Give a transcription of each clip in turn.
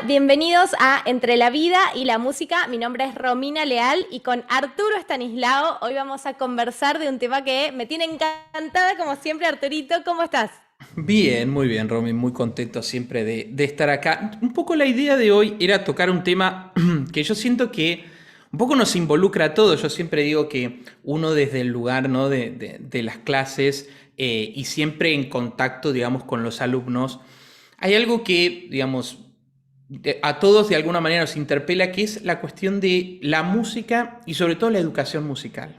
bienvenidos a Entre la Vida y la Música. Mi nombre es Romina Leal y con Arturo Estanislao hoy vamos a conversar de un tema que me tiene encantada, como siempre. Arturito, ¿cómo estás? Bien, muy bien, Romy, muy contento siempre de estar acá. Un poco la idea de hoy era tocar un tema que yo siento que un poco nos involucra a todos. Yo siempre digo que uno desde el lugar, ¿no? de las clases y siempre en contacto, digamos, con los alumnos, hay algo que, digamos, a todos de alguna manera nos interpela, que es la cuestión de la música y sobre todo la educación musical.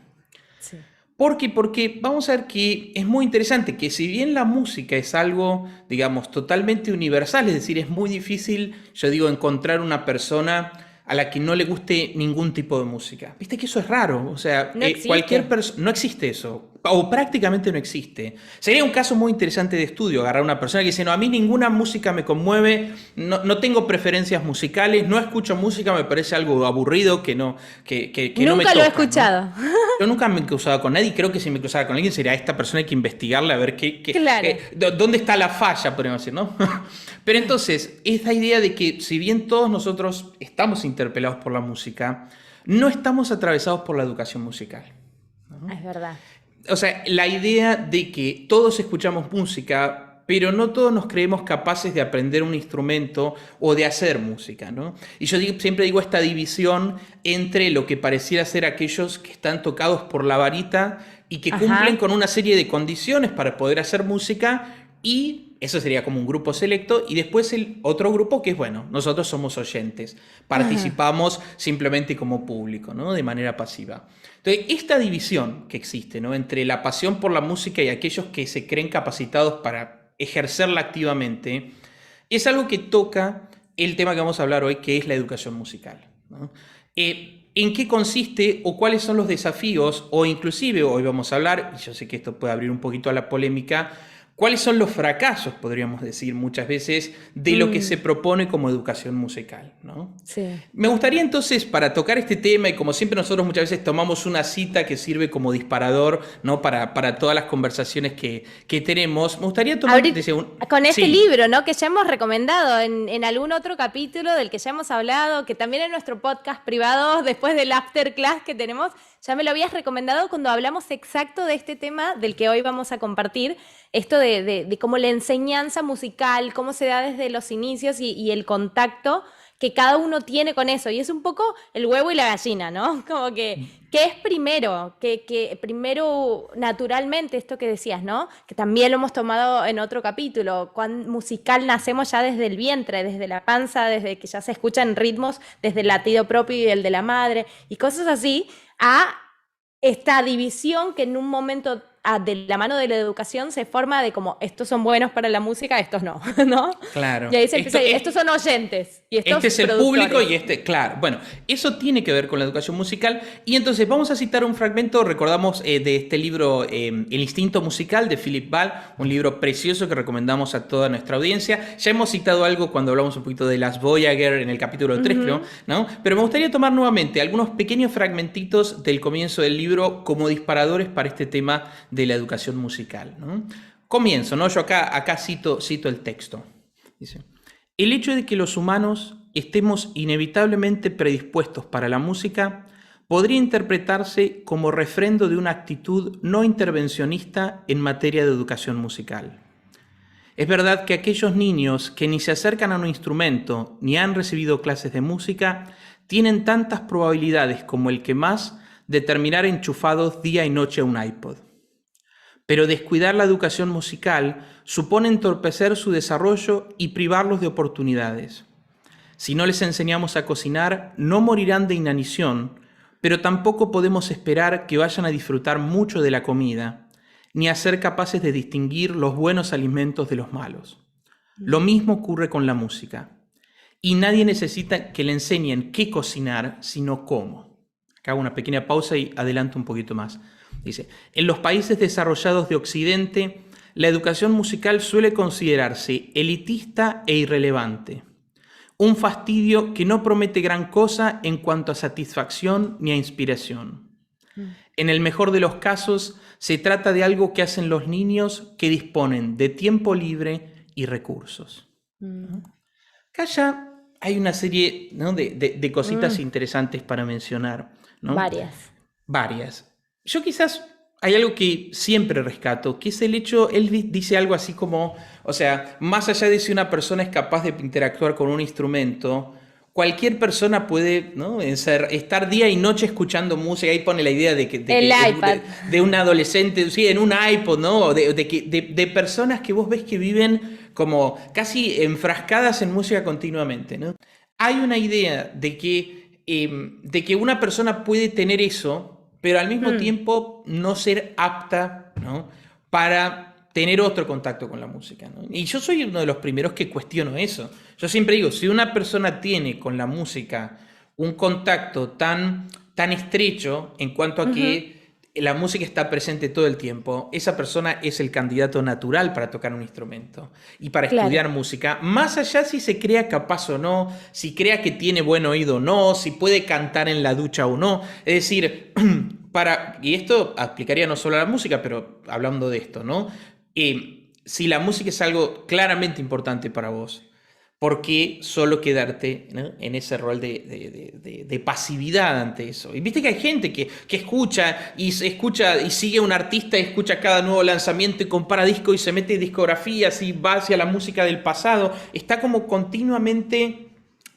Sí. ¿Por qué? Porque vamos a ver que es muy interesante que si bien la música es algo, digamos, totalmente universal, es decir, es muy difícil, yo digo, encontrar una persona a la que no le guste ningún tipo de música. Viste que eso es raro, o sea, No cualquier existe. persona, no existe eso, o prácticamente no existe. Sería un caso muy interesante de estudio, agarrar a una persona que dice, no, a mí ninguna música me conmueve, no tengo preferencias musicales, no escucho música, me parece algo aburrido, que no me Nunca lo he toca, ¿no? escuchado. Yo nunca me he cruzado con nadie y creo que si me cruzara con alguien sería esta persona, hay que investigarla a ver Claro. dónde está la falla, podríamos decir, ¿no? Pero entonces, esta idea de que si bien todos nosotros estamos interpelados por la música, no estamos atravesados por la educación musical. Es verdad. O sea, la idea de que todos escuchamos música, pero no todos nos creemos capaces de aprender un instrumento o de hacer música, ¿no? Y yo siempre digo esta división entre lo que pareciera ser aquellos que están tocados por la varita y que cumplen Ajá. con una serie de condiciones para poder hacer música, y eso sería como un grupo selecto, y después el otro grupo que es, bueno, nosotros somos oyentes, Ajá. participamos simplemente como público, ¿no? De manera pasiva. Entonces, esta división que existe, ¿no? Entre la pasión por la música y aquellos que se creen capacitados para ejercerla activamente, es algo que toca el tema que vamos a hablar hoy, que es la educación musical, ¿no? ¿En qué consiste o cuáles son los desafíos? O inclusive, hoy vamos a hablar, y yo sé que esto puede abrir un poquito a la polémica, cuáles son los fracasos, podríamos decir muchas veces, de lo que se Mm, propone como educación musical, ¿no? sí. Me gustaría entonces, para tocar este tema, y como siempre nosotros muchas veces tomamos una cita que sirve como disparador, ¿no? Para todas las conversaciones que tenemos, me gustaría tomar, Ahorita, desde con este sí, libro, ¿no? Que ya hemos recomendado en algún otro capítulo del que ya hemos hablado, que también en nuestro podcast privado, después del after class que tenemos, ya me lo habías recomendado cuando hablamos exacto de este tema del que hoy vamos a compartir, esto de cómo la enseñanza musical, cómo se da desde los inicios y el contacto que cada uno tiene con eso. Y es un poco el huevo y la gallina, ¿no? Como que, ¿qué es primero? Que primero, naturalmente, esto que decías, ¿no? Que también lo hemos tomado en otro capítulo, cuán musical nacemos ya desde el vientre, desde la panza, desde que ya se escuchan ritmos, desde el latido propio y el de la madre, y cosas así, a esta división que en un momento de la mano de la educación se forma de como estos son buenos para la música, estos no, ¿no? Y claro, ahí se empieza a ir, estos son oyentes y este estos es el público y productores. este, claro, bueno, eso tiene que ver con la educación musical. Y entonces vamos a citar un fragmento, recordamos, de este libro, El instinto musical, de Philip Ball, un libro precioso que recomendamos a toda nuestra audiencia. Ya hemos citado algo cuando hablamos un poquito de las Voyager en el capítulo 3, creo, Ujú. ¿no? Pero me gustaría tomar nuevamente algunos pequeños fragmentitos del comienzo del libro como disparadores para este tema de la educación musical, ¿no? Comienzo, ¿no? Yo acá cito el texto. Dice: el hecho de que los humanos estemos inevitablemente predispuestos para la música podría interpretarse como refrendo de una actitud no intervencionista en materia de educación musical. Es verdad que aquellos niños que ni se acercan a un instrumento ni han recibido clases de música tienen tantas probabilidades como el que más de terminar enchufados día y noche a un iPod. Pero descuidar la educación musical supone entorpecer su desarrollo y privarlos de oportunidades. Si no les enseñamos a cocinar, no morirán de inanición, pero tampoco podemos esperar que vayan a disfrutar mucho de la comida, ni a ser capaces de distinguir los buenos alimentos de los malos. Lo mismo ocurre con la música. Y nadie necesita que le enseñen qué cocinar, sino cómo. Acá hago una pequeña pausa y adelanto un poquito más. Dice: en los países desarrollados de Occidente, la educación musical suele considerarse elitista e irrelevante. Un fastidio que no promete gran cosa en cuanto a satisfacción ni a inspiración. En el mejor de los casos, se trata de algo que hacen los niños que disponen de tiempo libre y recursos. Mm. Acá ya hay una serie, ¿no? de cositas interesantes para mencionar, ¿no? Varias. Varias. Yo quizás hay algo que siempre rescato, que es el hecho, él dice algo así como, o sea, más allá de si una persona es capaz de interactuar con un instrumento, cualquier persona puede, ¿no? Estar día y noche escuchando música. Ahí pone la idea El iPad. de un adolescente, sí, en un iPod, ¿no? De personas que vos ves que viven como casi enfrascadas en música continuamente, ¿no? Hay una idea de que una persona puede tener eso, pero al mismo tiempo no ser apta, ¿no? Para tener otro contacto con la música, ¿no? Y yo soy uno de los primeros que cuestiono eso. Yo siempre digo, si una persona tiene con la música un contacto tan estrecho en cuanto a que la música está presente todo el tiempo, esa persona es el candidato natural para tocar un instrumento y para Claro. estudiar música, más allá si se crea capaz o no, si crea que tiene buen oído o no, si puede cantar en la ducha o no. Es decir, y esto aplicaría no solo a la música, pero hablando de esto, ¿no? Si la música es algo claramente importante para vos, ¿por qué solo quedarte, ¿no? en ese rol de pasividad ante eso? Y viste que hay gente que escucha y sigue a un artista y escucha cada nuevo lanzamiento y compara discos y se mete en discografías y va hacia la música del pasado. Está como continuamente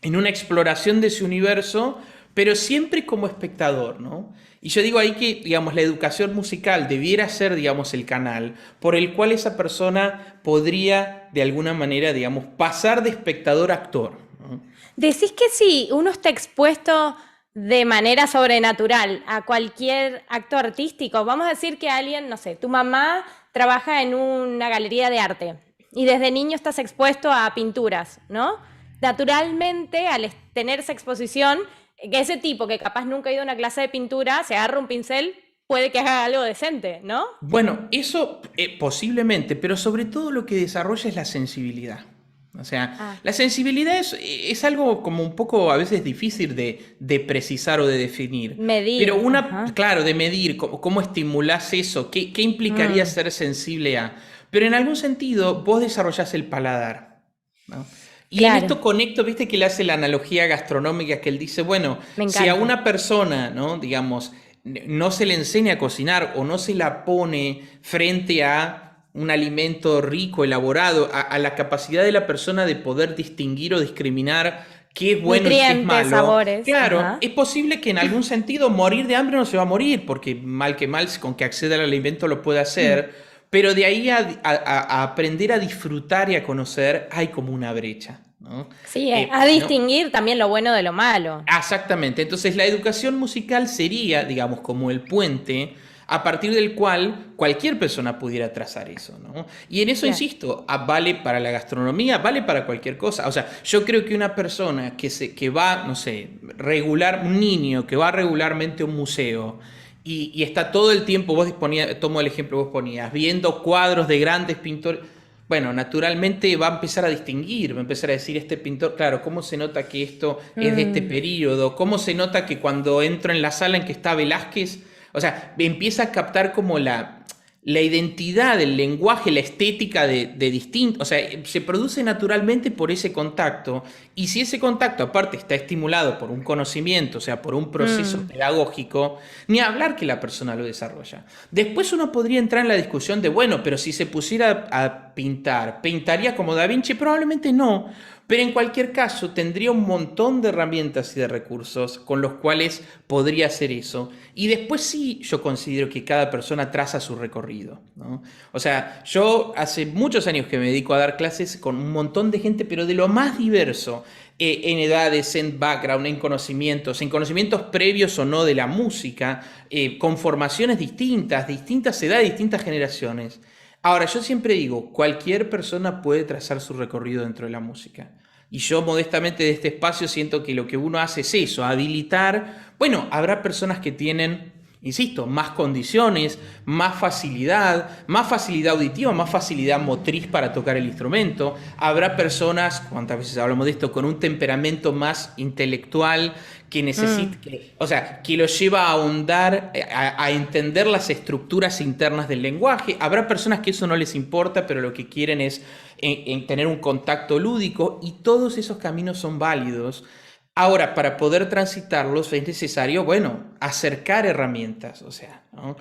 en una exploración de ese universo, pero siempre como espectador, ¿no? Y yo digo ahí que, digamos, la educación musical debiera ser, digamos, el canal por el cual esa persona podría, de alguna manera, digamos, pasar de espectador a actor, ¿no? Decís que si uno está expuesto de manera sobrenatural a cualquier acto artístico, vamos a decir que alguien, no sé, tu mamá trabaja en una galería de arte y desde niño estás expuesto a pinturas, ¿no? Naturalmente, al tener esa exposición, ese tipo que capaz nunca ha ido a una clase de pintura, se agarra un pincel, puede que haga algo decente, ¿no? Bueno, eso posiblemente, pero sobre todo lo que desarrolla es la sensibilidad. O sea, la sensibilidad es algo como un poco a veces difícil de precisar o de definir. Medir. Pero Ajá. claro, de medir, cómo estimulás eso, qué implicaría ser sensible a. Pero en algún sentido vos desarrollás el paladar, ¿no? Y en Claro, esto conecto, viste que le hace la analogía gastronómica que él dice, bueno, me si a encanta. una persona, ¿no? Digamos, no se le enseña a cocinar o no se la pone frente a un alimento rico, elaborado, a la capacidad de la persona de poder distinguir o discriminar qué es bueno y qué es Nutrientes, malo, sabores, claro, ajá. es posible que en algún sentido morir de hambre no se va a morir, porque mal que mal, con que acceda al alimento lo puede hacer, pero de ahí a aprender a disfrutar y a conocer hay como una brecha, ¿no? Sí, a ¿No? distinguir también lo bueno de lo malo. Exactamente. Entonces la educación musical sería, digamos, como el puente a partir del cual cualquier persona pudiera trazar eso, ¿no? Y en eso, Claro. insisto, vale para la gastronomía, vale para cualquier cosa. O sea, yo creo que una persona que va, no sé, un niño que va regularmente a un museo y está todo el tiempo, tomo el ejemplo que vos ponías, viendo cuadros de grandes pintores. Bueno, naturalmente va a empezar a distinguir, va a empezar a decir este pintor, claro, ¿cómo se nota que esto es de este periodo? ¿Cómo se nota que cuando entro en la sala en que está Velázquez, o sea, empieza a captar como la identidad, el lenguaje, la estética de distinto, o sea, se produce naturalmente por ese contacto, y si ese contacto aparte está estimulado por un conocimiento, o sea, por un proceso pedagógico, ni hablar que la persona lo desarrolla. Después uno podría entrar en la discusión de, bueno, pero si se pusiera a pintar, ¿pintaría como Da Vinci? Probablemente no, pero en cualquier caso tendría un montón de herramientas y de recursos con los cuales podría hacer eso. Y después sí yo considero que cada persona traza su recorrido, ¿no? O sea, yo hace muchos años que me dedico a dar clases con un montón de gente, pero de lo más diverso, en edades, en background, en conocimientos previos o no de la música, con formaciones distintas edades, distintas generaciones. Ahora, yo siempre digo, cualquier persona puede trazar su recorrido dentro de la música. Y yo modestamente de este espacio siento que lo que uno hace es eso, habilitar. Bueno, habrá personas que tienen insisto, más condiciones, más facilidad auditiva, más facilidad motriz para tocar el instrumento. Habrá personas, cuántas veces hablamos de esto, con un temperamento más intelectual que necesita, o sea, que lo lleva a ahondar, a entender las estructuras internas del lenguaje. Habrá personas que eso no les importa, pero lo que quieren es tener un contacto lúdico, y todos esos caminos son válidos. Ahora, para poder transitarlos es necesario, bueno, acercar herramientas, o sea, ¿no?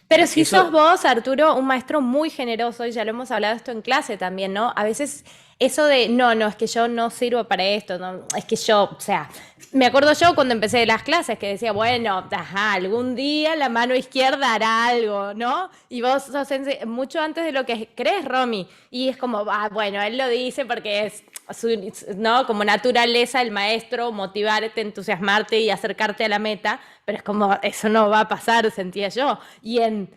Pero si Eso, sos vos, Arturo, un maestro muy generoso, y ya lo hemos hablado esto en clase también, ¿no? A veces eso de, no, es que yo no sirvo para esto, no, es que yo, o sea, me acuerdo yo cuando empecé las clases que decía, bueno, ajá, algún día la mano izquierda hará algo, ¿no? Y vos sos mucho antes de lo que crees, Romy, y es como, bueno, él lo dice porque es ¿no? Como naturaleza el maestro, motivarte, entusiasmarte y acercarte a la meta, pero es como, eso no va a pasar, sentía yo. Y en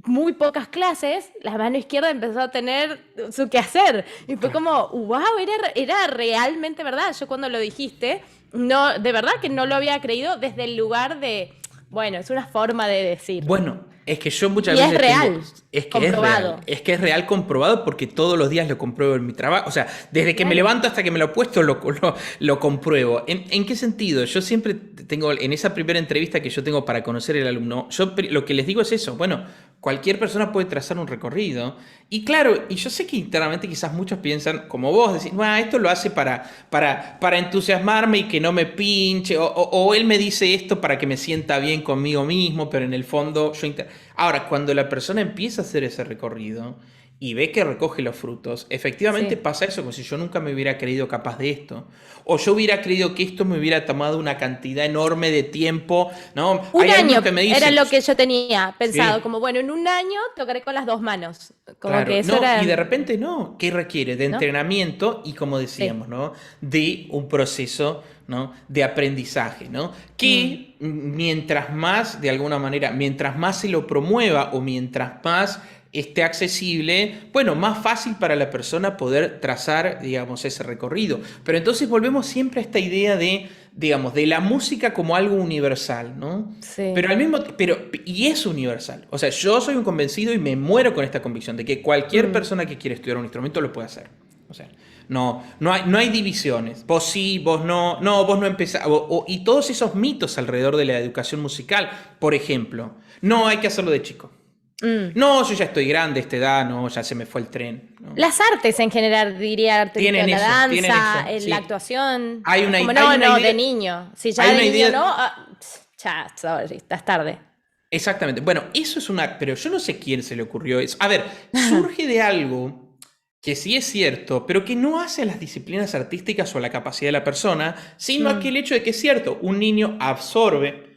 muy pocas clases, la mano izquierda empezó a tener su quehacer. Y fue como, wow, era realmente verdad. Yo cuando lo dijiste, no, de verdad que no lo había creído desde el lugar de, bueno, es una forma de decir. bueno, es que yo muchas Y veces es real, es que comprobado. es real comprobado, porque todos los días lo compruebo en mi trabajo. O sea, desde que me Claro. levanto hasta que me lo he puesto lo compruebo. ¿En qué sentido? Yo siempre tengo, en esa primera entrevista que yo tengo para conocer al alumno, yo lo que les digo es eso. Bueno, cualquier persona puede trazar un recorrido. Y claro, y yo sé que internamente quizás muchos piensan, como vos, decís, bueno, esto lo hace para entusiasmarme y que no me pinche, o él me dice esto para que me sienta bien conmigo mismo, pero en el fondo yo... Ahora, cuando la persona empieza a hacer ese recorrido y ve que recoge los frutos, efectivamente Sí. pasa eso, como si yo nunca me hubiera creído capaz de esto. O yo hubiera creído que esto me hubiera tomado una cantidad enorme de tiempo, ¿no? Un Hay año alumnos que me era dicen, lo que yo tenía pensado, sí, como bueno, en un año tocaré con las dos manos, como claro, que eso no, era, y de repente no. ¿Qué requiere? De ¿no? entrenamiento y, como Sí. decíamos, ¿no? De un proceso, ¿no? De aprendizaje, ¿no? Mm. Que mientras más, de alguna manera, mientras más se lo promueva, o mientras más esté accesible, bueno, más fácil para la persona poder trazar, digamos, ese recorrido. Pero entonces volvemos siempre a esta idea de, digamos, de la música como algo universal, ¿no? Sí. Pero al mismo y es universal. O sea, yo soy un convencido y me muero con esta convicción de que cualquier Mm. persona que quiera estudiar un instrumento lo puede hacer. O sea, no hay divisiones. Vos sí, vos no, vos no empezás. Y todos esos mitos alrededor de la educación musical, por ejemplo, no hay que hacerlo de chico. Mm. No, yo ya estoy grande a esta edad, no, ya se me fue el tren, ¿no? Las artes en general, diría Arturito, Tienen la eso, tienen danza, eso, la sí. actuación, Hay es una, como hay no, una no, idea, de niño, si ya hay de una niño idea. no, ya, sorry, estás tarde. Exactamente. Bueno, eso es una... Pero yo no sé quién se le ocurrió eso. A ver, surge de algo que sí es cierto, pero que no hace a las disciplinas artísticas o a la capacidad de la persona, sino Mm. aquel hecho de que es cierto, un niño absorbe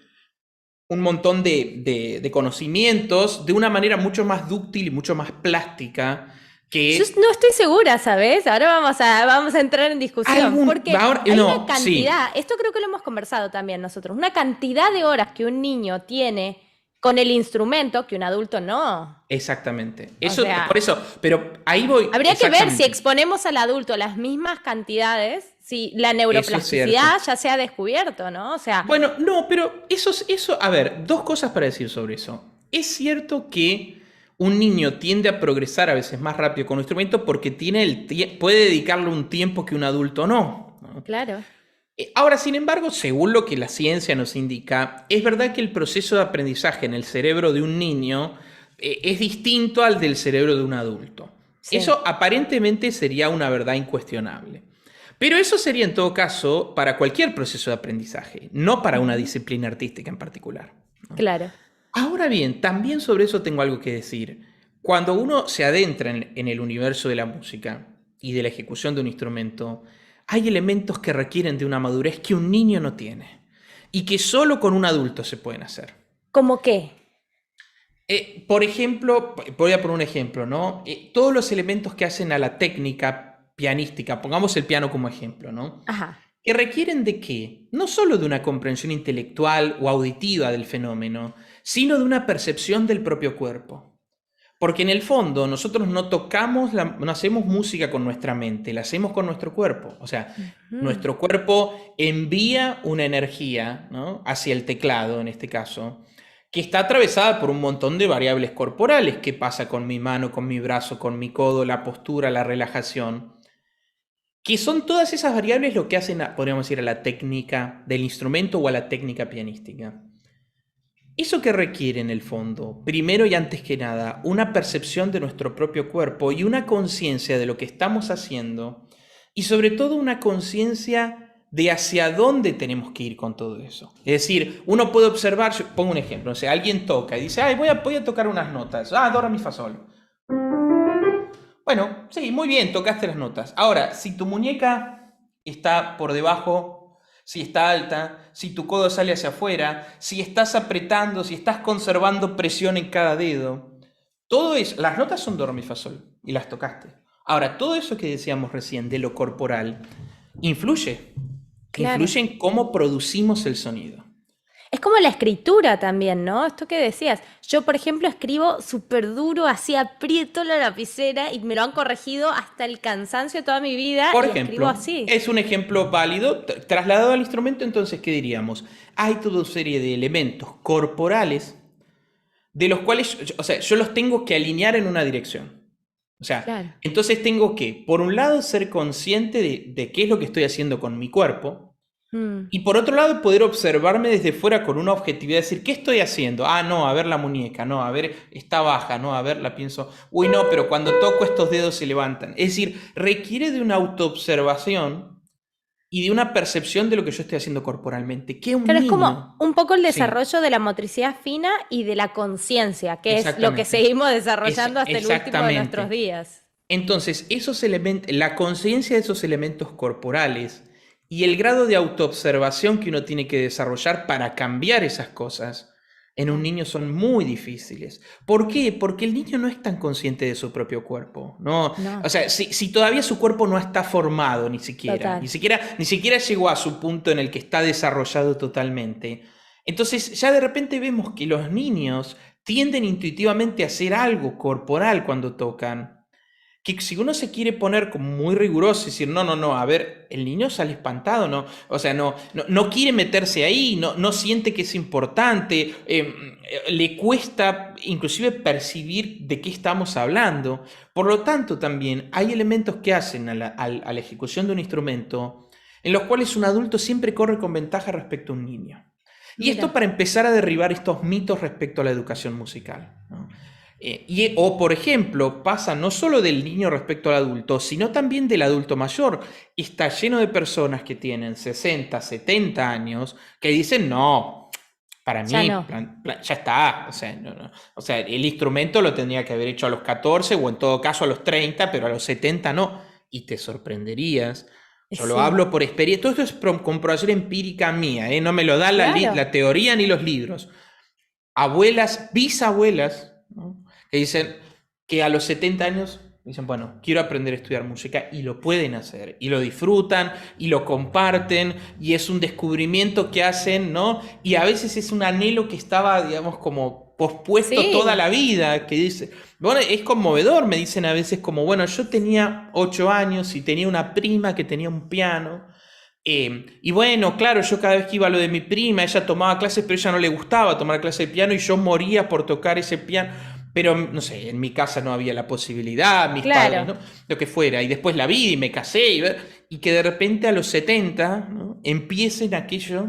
un montón de conocimientos de una manera mucho más dúctil y mucho más plástica Yo que no estoy segura, ¿sabes? Ahora vamos a entrar en discusión, algún... porque Ahora, hay una no, sí, cantidad, esto creo que lo hemos conversado también nosotros, una cantidad de horas que un niño tiene con el instrumento que un adulto no. exactamente. O Eso, por sea, eso, pero ahí voy, habría que ver si exactamente. exponemos al adulto las mismas cantidades, si la Eso es cierto. neuroplasticidad ya se ha descubierto, ¿no? O sea, Bueno, no, pero a ver, dos cosas para decir sobre eso. Es cierto que un niño tiende a progresar a veces más rápido con un instrumento porque puede dedicarle un tiempo que un adulto no. claro. Ahora, sin embargo, según lo que la ciencia nos indica, es verdad que el proceso de aprendizaje en el cerebro de un niño es distinto al del cerebro de un adulto. Sí. Eso aparentemente sería una verdad incuestionable. Pero eso sería en todo caso para cualquier proceso de aprendizaje, no para una Ujú. disciplina artística en particular. Claro. Ahora bien, también sobre eso tengo algo que decir. Cuando uno se adentra en el universo de la música y de la ejecución de un instrumento, hay elementos que requieren de una madurez que un niño no tiene y que solo con un adulto se pueden hacer. ¿Cómo qué? Por ejemplo, voy a poner un ejemplo, ¿no? Todos los elementos que hacen a la técnica pianística, pongamos el piano como ejemplo, ¿no? Ajá. Que requieren de qué? No solo de una comprensión intelectual o auditiva del fenómeno, sino de una percepción del propio cuerpo. Porque en el fondo nosotros no hacemos música con nuestra mente, la hacemos con nuestro cuerpo. O sea, Ujú. nuestro cuerpo envía una energía, ¿no? Hacia el teclado, en este caso, que está atravesada por un montón de variables corporales. ¿Qué pasa con mi mano, con mi brazo, con mi codo, la postura, la relajación? Que son todas esas variables lo que hacen, podríamos decir, a la técnica del instrumento o a la técnica pianística. ¿Eso que requiere en el fondo? Primero y antes que nada, una percepción de nuestro propio cuerpo y una conciencia de lo que estamos haciendo y sobre todo una conciencia de hacia dónde tenemos que ir con todo eso. Es decir, uno puede observar, pongo un ejemplo, o sea, alguien toca y dice, ay, voy a tocar unas notas, do, re, mi, fa, sol. Bueno, sí, muy bien, tocaste las notas. Ahora, si tu muñeca está por debajo, si está alta, si tu codo sale hacia afuera, si estás apretando, si estás conservando presión en cada dedo, todo eso, las notas son do, re, mi, fa, sol y las tocaste. Ahora, todo eso que decíamos recién de lo corporal influye. Claro. Influye en cómo producimos el sonido. Es como la escritura también, ¿no? Esto que decías. Yo, por ejemplo, escribo súper duro, así aprieto la lapicera y me lo han corregido hasta el cansancio toda mi vida Por y escribo ejemplo, así. es un ejemplo válido. Trasladado al instrumento, entonces, ¿qué diríamos? Hay toda una serie de elementos corporales de los cuales, o sea, yo los tengo que alinear en una dirección. O sea, Claro. entonces tengo que, por un lado, ser consciente de qué es lo que estoy haciendo con mi cuerpo. Mm. Y por otro lado, poder observarme desde fuera con una objetividad, decir, ¿qué estoy haciendo? Ah, no, a ver la muñeca, no, a ver, está baja, no, a ver, la pienso, uy, no, pero cuando toco estos dedos se levantan. Es decir, requiere de una autoobservación y de una percepción de lo que yo estoy haciendo corporalmente. Que un Pero es como niño, un poco el sí, desarrollo de la motricidad fina y de la conciencia, que es lo que exactamente, seguimos desarrollando hasta el último de nuestros exactamente. días. Entonces, esos elementos, la conciencia de esos elementos corporales y el grado de autoobservación que uno tiene que desarrollar para cambiar esas cosas en un Claro. niño son muy difíciles. ¿Por qué? Porque el niño no es tan consciente de su propio cuerpo, ¿no? No, O sea, si todavía su cuerpo no está formado ni siquiera, total. ni siquiera llegó a su punto en el que está desarrollado totalmente, entonces ya de repente vemos que los niños tienden intuitivamente a hacer algo corporal cuando tocan que si uno se quiere poner como muy riguroso y decir, no, no, no, a ver, el niño sale espantado, ¿no? O sea, no quiere meterse ahí, no siente que es importante, le cuesta inclusive percibir de qué estamos hablando. Por lo tanto, también hay elementos que hacen a la ejecución de un instrumento en los cuales un adulto siempre corre con ventaja respecto a un niño. Y esto Mira. para empezar a derribar estos mitos respecto a la educación musical, ¿no? O, por ejemplo, pasa no solo del niño respecto al adulto, sino también del adulto mayor. Está lleno de personas que tienen 60, 70 años que dicen, no, para Ya mí, no. ya está. O sea, o sea, el instrumento lo tendría que haber hecho a los 14 o en todo caso a los 30, pero a los 70 no. Y te sorprenderías. Yo lo Sí, hablo por experiencia. Todo esto es comprobación empírica mía, ¿eh? No me lo da claro. la teoría ni los libros. Abuelas, bisabuelas, ¿no? Que dicen que a los 70 años dicen, bueno, quiero aprender a estudiar música y lo pueden hacer y lo disfrutan y lo comparten y es un descubrimiento que hacen, ¿no? Y a veces es un anhelo que estaba, digamos, como pospuesto toda Sí, la vida, que dice, bueno, es conmovedor, me dicen a veces como, bueno, yo tenía 8 años y tenía una prima que tenía un piano. Y bueno, claro, yo cada vez que iba a lo de mi prima, ella tomaba clases, pero ella no le gustaba tomar clases de piano y yo moría por tocar ese piano. Pero no sé, en mi casa no había la posibilidad, mis padres, claro. ¿no? Lo que fuera. Y después la vi y me casé. Y que de repente a los 70, ¿no? Empiecen aquello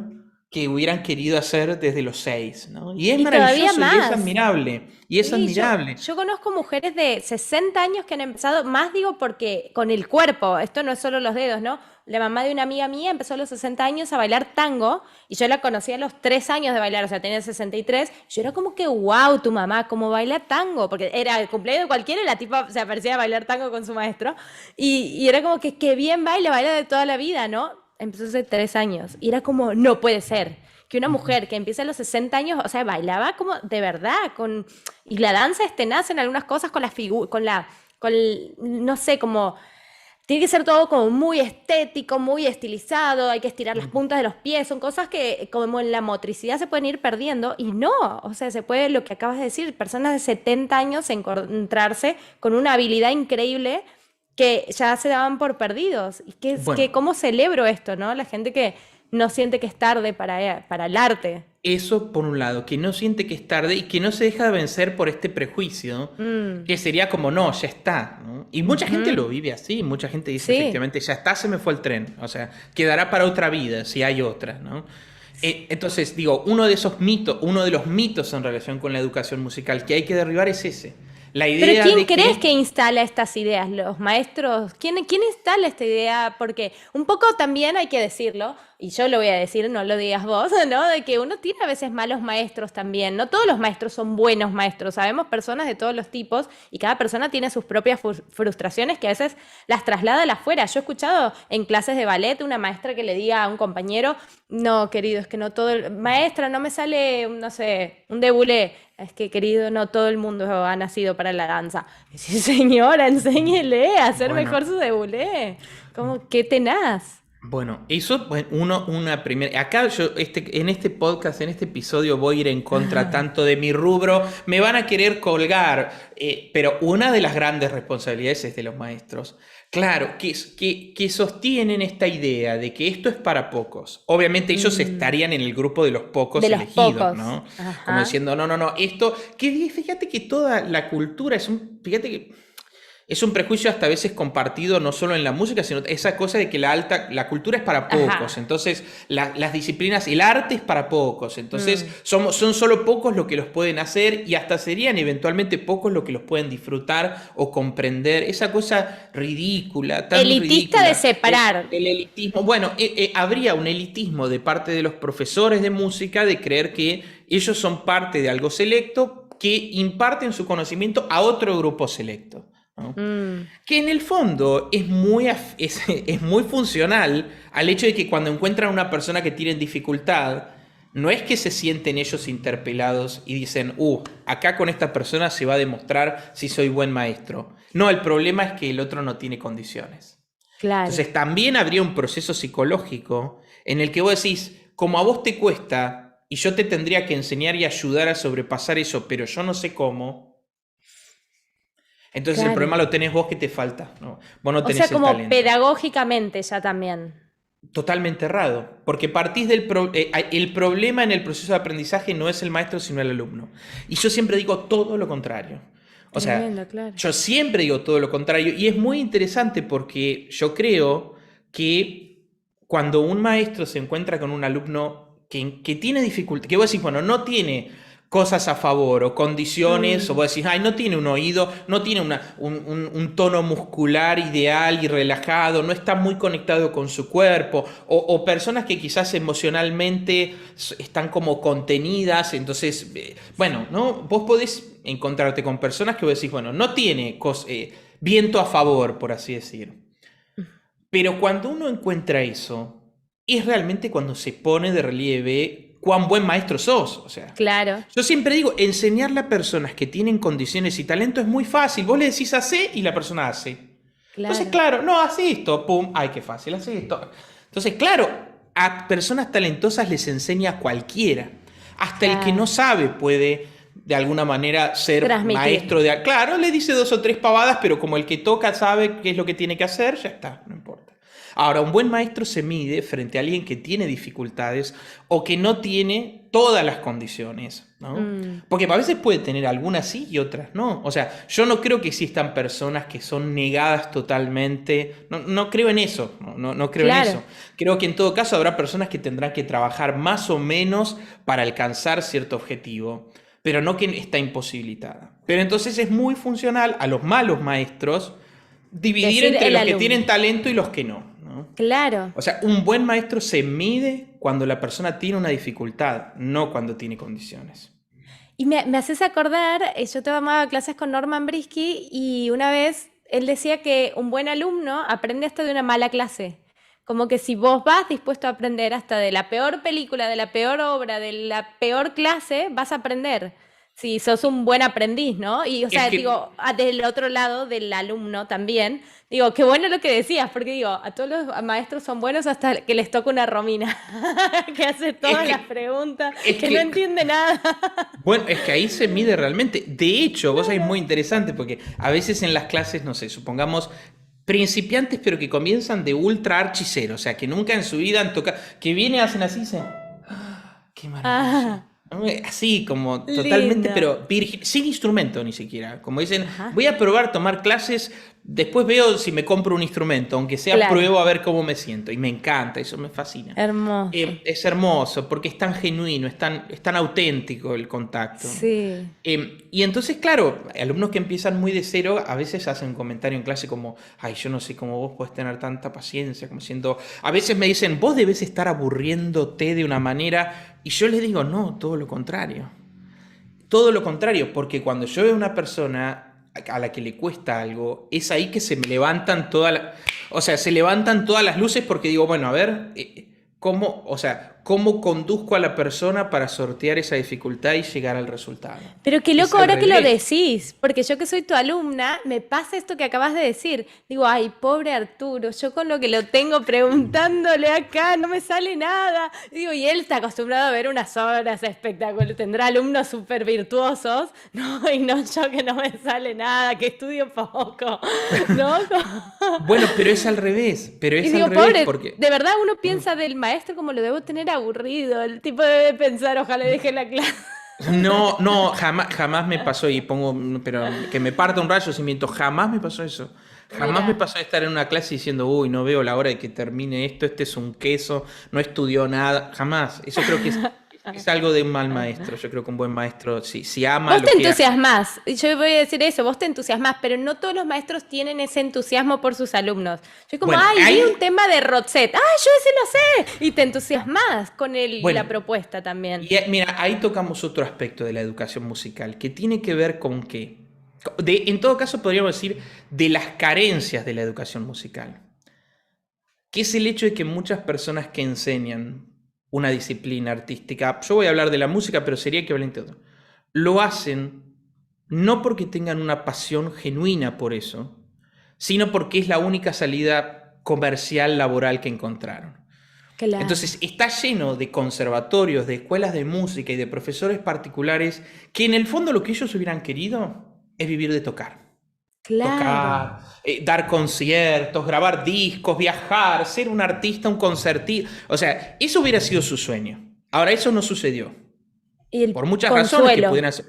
que hubieran querido hacer desde los 6, ¿no? Y es Y todavía maravilloso y es más. admirable. Y es Sí, admirable. yo conozco mujeres de 60 años que han empezado, más digo porque con el cuerpo, esto no es solo los dedos, ¿no? La mamá de una amiga mía empezó a los 60 años a bailar tango y yo la conocí a los 3 años de bailar, o sea, tenía 63. Yo era como que, wow, tu mamá, cómo baila tango, porque era el cumpleaños de cualquiera y la tipa se aparecía a bailar tango con su maestro. Y era como que, qué bien baila, baila de toda la vida, ¿no? Empezó hace 3 años y era como, no puede ser que una mujer que empieza a los 60 años, o sea, bailaba como de verdad, y la danza es tenaz en algunas cosas con la figura, no sé, como, tiene que ser todo como muy estético, muy estilizado, hay que estirar las puntas de los pies, son cosas que como en la motricidad se pueden ir perdiendo, y no, o sea, se puede, lo que acabas de decir, personas de 70 años encontrarse con una habilidad increíble que ya se daban por perdidos. Y Bueno, cómo celebro esto, ¿no? La gente no siente que es tarde para el arte. Eso por un lado, que no siente que es tarde y que no se deja de vencer por este prejuicio, que sería como, no, ya está, ¿no? Y mucha gente lo vive así, mucha gente dice, Sí. efectivamente, ya está, se me fue el tren, o sea, quedará para otra vida, si hay otra, ¿no? Entonces, digo, uno de los mitos en relación con la educación musical que hay que derribar es ese. La Pero idea ¿quién de crees que instala estas ideas? ¿Los maestros? ¿Quién instala esta idea? Porque un poco también hay que decirlo, y yo lo voy a decir, no lo digas vos, ¿no? De que uno tiene a veces malos maestros también. No todos los maestros son buenos maestros. Sabemos personas de todos los tipos y cada persona tiene sus propias frustraciones que a veces las traslada a afuera. Yo he escuchado en clases de ballet una maestra que le diga a un compañero, no, querido, es que no todo maestra, no me sale, no sé, un debulé. Es que, querido, no todo el mundo ha nacido para la danza. Y sí, señora, enséñele a hacer Bueno, mejor su debulé. Como, qué tenaz. bueno, eso, bueno, una primera. Acá yo, en este podcast, en este episodio, voy a ir en contra tanto de mi rubro. Me van a querer colgar, pero una de las grandes responsabilidades es de los maestros. Claro, que sostienen esta idea de que esto es para pocos. Obviamente ellos estarían en el grupo de los pocos De los elegidos, pocos. ¿no? Ajá. Como diciendo, no, esto, que fíjate que toda la cultura fíjate que es un prejuicio hasta a veces compartido no solo en la música, sino esa cosa de que la cultura es para pocos, Ajá. entonces las disciplinas, el arte es para pocos, entonces son solo pocos los que los pueden hacer y hasta serían eventualmente pocos los que los pueden disfrutar o comprender, esa cosa ridícula, tan Elitista ridícula. de separar. El elitismo, bueno, habría un elitismo de parte de los profesores de música de creer que ellos son parte de algo selecto que imparten su conocimiento a otro grupo selecto, ¿no? Que en el fondo es muy funcional al hecho de que cuando encuentran una persona que tiene dificultad, no es que se sienten ellos interpelados y dicen, acá con esta persona se va a demostrar si soy buen maestro. No, el problema es que el otro no tiene condiciones. Claro. Entonces también habría un proceso psicológico en el que vos decís, como a vos te cuesta y yo te tendría que enseñar y ayudar a sobrepasar eso, pero yo no sé cómo. Entonces Claro. el problema lo tenés vos que te falta, ¿no? Vos no O tenés sea, el como talento. pedagógicamente ya también. Totalmente errado, porque partís el problema en el proceso de aprendizaje no es el maestro, sino el alumno. Y yo siempre digo todo lo contrario. O Tremendo, sea, claro. yo siempre digo todo lo contrario y es muy interesante porque yo creo que cuando un maestro se encuentra con un alumno que tiene dificultad, que vos decís, bueno, no tiene cosas a favor o condiciones, o vos decís, ay, no tiene un oído, no tiene un tono muscular ideal y relajado, no está muy conectado con su cuerpo, o personas que quizás emocionalmente están como contenidas, entonces, bueno, ¿no? Vos podés encontrarte con personas que vos decís, bueno, no tiene viento a favor, por así decir. Pero cuando uno encuentra eso, es realmente cuando se pone de relieve cuán buen maestro sos. O sea, Claro. yo siempre digo, enseñarle a personas que tienen condiciones y talento es muy fácil. Vos le decís hace y la persona hace. Entonces, claro, no, hace esto, pum, ay, qué fácil, hace esto. Entonces, claro, a personas talentosas les enseña cualquiera. Hasta el que no sabe puede, de alguna manera, ser Transmitir. maestro de... Claro, le dice 2 o 3 pavadas, pero como el que toca sabe qué es lo que tiene que hacer, ya está, no importa. Ahora, un buen maestro se mide frente a alguien que tiene dificultades o que no tiene todas las condiciones, ¿no? Porque a veces puede tener algunas sí y otras no. O sea, yo no creo que existan personas que son negadas totalmente. No creo en eso, no creo en eso. Creo que en todo caso habrá personas que tendrán que trabajar más o menos para alcanzar cierto objetivo, pero no que está imposibilitada. Pero entonces es muy funcional a los malos maestros dividir entre los que tienen talento y los que no. Claro. O sea, un buen maestro se mide cuando la persona tiene una dificultad, no cuando tiene condiciones. Y me haces acordar, yo tomaba clases con Norman Brisky y una vez él decía que un buen alumno aprende hasta de una mala clase. Como que si vos vas dispuesto a aprender hasta de la peor película, de la peor obra, de la peor clase, vas a aprender. Si sos un buen aprendiz, ¿no? Y, o sea, digo, del otro lado del alumno también, digo, qué bueno lo que decías, porque digo, a todos los maestros son buenos hasta que les toca una Romina, que hace todas las preguntas, que no entiende nada. Bueno, es que ahí se mide realmente. De hecho, vos sabés, muy interesante, porque a veces en las clases, no sé, supongamos, principiantes, pero que comienzan de ultra archi cero, o sea, que nunca en su vida han tocado, que vienen, hacen así, y dicen, qué maravilla. Ah, Así, como totalmente, lindo. pero virgen, sin instrumento ni siquiera. Como dicen, Ajá, voy a probar tomar clases, después veo si me compro un instrumento, aunque sea claro, pruebo a ver cómo me siento. Y me encanta, eso me fascina. hermoso. Es hermoso porque es tan genuino, es tan auténtico el contacto. Sí. Y entonces, claro, alumnos que empiezan muy de cero a veces hacen un comentario en clase como, ay, yo no sé cómo vos podés tener tanta paciencia, como siendo... A veces me dicen, vos debes estar aburriéndote de una manera, y yo les digo, no, todo lo contrario. Todo lo contrario, porque cuando yo veo una persona a la que le cuesta algo, es ahí que se me levantan o sea, se levantan todas las luces porque digo, bueno, a ver, ¿cómo conduzco a la persona para sortear esa dificultad y llegar al resultado? Pero qué Es loco al ahora que lo revés. decís, porque yo que soy tu alumna, me pasa esto que acabas de decir. Digo, ay, pobre Arturo, yo con lo que lo tengo preguntándole acá, no me sale nada. Digo, y él está acostumbrado a ver unas obras espectaculares, tendrá alumnos súper virtuosos, ¿no? Y no yo que no me sale nada, que estudio poco, ¿no? Bueno, pero es al revés, Y digo, pobre, porque... de verdad uno piensa del maestro como lo debo tener aburrido, el tipo debe pensar, ojalá deje la clase. No, no, jamás me pasó y pero que me parta un rayo si miento, jamás me pasó eso. Jamás me Mira. pasó de estar en una clase diciendo, uy, no veo la hora de que termine esto, este es un queso, no estudió nada, jamás. Eso creo que es algo de un mal maestro. Yo creo que un buen maestro, si ama Vos lo te que hace. entusiasmás, y yo voy a decir eso, vos te entusiasmás, pero no todos los maestros tienen ese entusiasmo por sus alumnos. Yo como, Bueno, ay, vi un tema de Roxette, ay, yo ese lo sé, y te entusiasmás con la bueno, propuesta también. mira, ahí tocamos otro aspecto de la educación musical, que tiene que ver con en todo caso podríamos decir, de las carencias de la educación musical. Que es el hecho de que muchas personas que enseñan una disciplina artística, yo voy a hablar de la música, pero sería equivalente a otro, lo hacen no porque tengan una pasión genuina por eso, sino porque es la única salida comercial laboral que encontraron. Claro, Entonces está lleno de conservatorios, de escuelas de música y de profesores particulares que en el fondo lo que ellos hubieran querido es vivir de tocar. claro. Tocar, dar conciertos, grabar discos, viajar, ser un artista, un concertista. O sea, eso hubiera sido su sueño. Ahora, eso no sucedió. Y el Por muchas razones que consuelo. pudieran ser.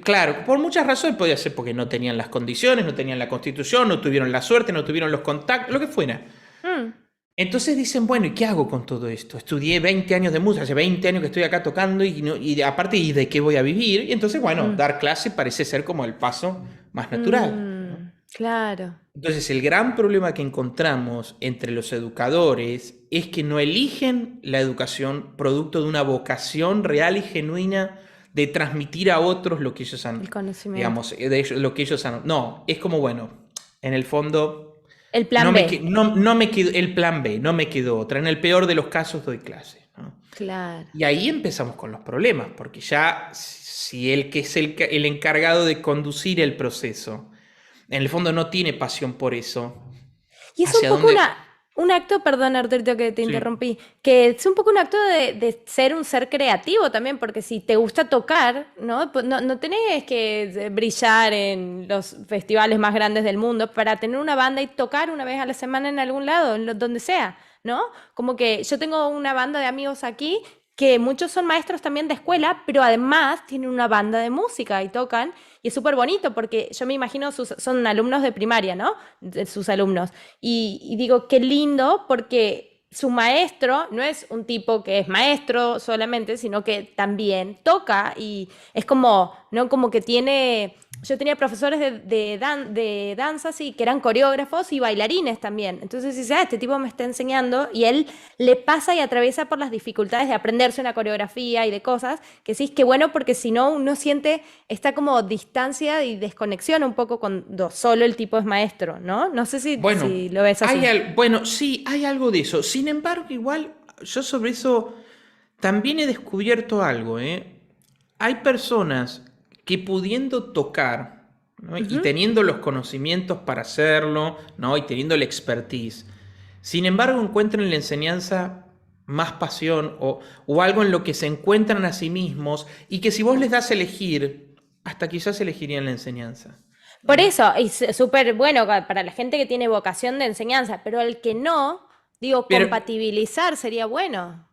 Claro, por muchas razones podía ser porque no tenían las condiciones, no tenían la constitución, no tuvieron la suerte, no tuvieron los contactos, lo que fuera. Mm, Entonces dicen, bueno, ¿y qué hago con todo esto? Estudié 20 años de música, hace 20 años que estoy acá tocando y aparte, ¿y de qué voy a vivir? Y entonces, bueno, mm, dar clase parece ser como el paso más natural, ¿no? claro. Entonces, el gran problema que encontramos entre los educadores es que no eligen la educación producto de una vocación real y genuina de transmitir a otros lo que ellos El han, conocimiento. digamos, lo que ellos han... No, es como, bueno, en el fondo, El plan B. no me quedó el plan B, no me quedó otra. En el peor de los casos doy clase, ¿no? Claro. Y ahí empezamos con los problemas, porque ya si el que es el encargado de conducir el proceso, en el fondo no tiene pasión por eso. Y es un ¿Hacia poco dónde? un acto, perdón, Arturito, que te Sí. interrumpí, que es un poco un acto de ser un ser creativo también, porque si te gusta tocar, ¿no? Pues no tenés que brillar en los festivales más grandes del mundo para tener una banda y tocar una vez a la semana en algún lado, donde sea, ¿no? Como que yo tengo una banda de amigos aquí que muchos son maestros también de escuela, pero además tienen una banda de música y tocan, y es súper bonito porque yo me imagino, son alumnos de primaria, ¿no? Sus alumnos. Y digo, qué lindo porque su maestro no es un tipo que es maestro solamente, sino que también toca y es como, ¿no? Como que tiene... Yo tenía profesores de danza, sí, que eran coreógrafos y bailarines también. Entonces dice, este tipo me está enseñando y él le pasa y atraviesa por las dificultades de aprenderse una coreografía y de cosas, que sí, es que bueno, porque si no uno siente esta como distancia y desconexión un poco cuando solo el tipo es maestro, ¿no? No sé Bueno, si lo ves así. bueno, sí, hay algo de eso. Sin embargo, igual yo sobre eso también he descubierto algo, ¿eh? Hay personas que pudiendo tocar, ¿no? Y Ujú. teniendo los conocimientos para hacerlo, ¿no? Y teniendo la expertise, sin embargo encuentran en la enseñanza más pasión o algo en lo que se encuentran a sí mismos y que si vos les das a elegir, hasta quizás elegirían la enseñanza. Por eso, es súper bueno para la gente que tiene vocación de enseñanza, pero al que no, digo, Pero, compatibilizar sería bueno,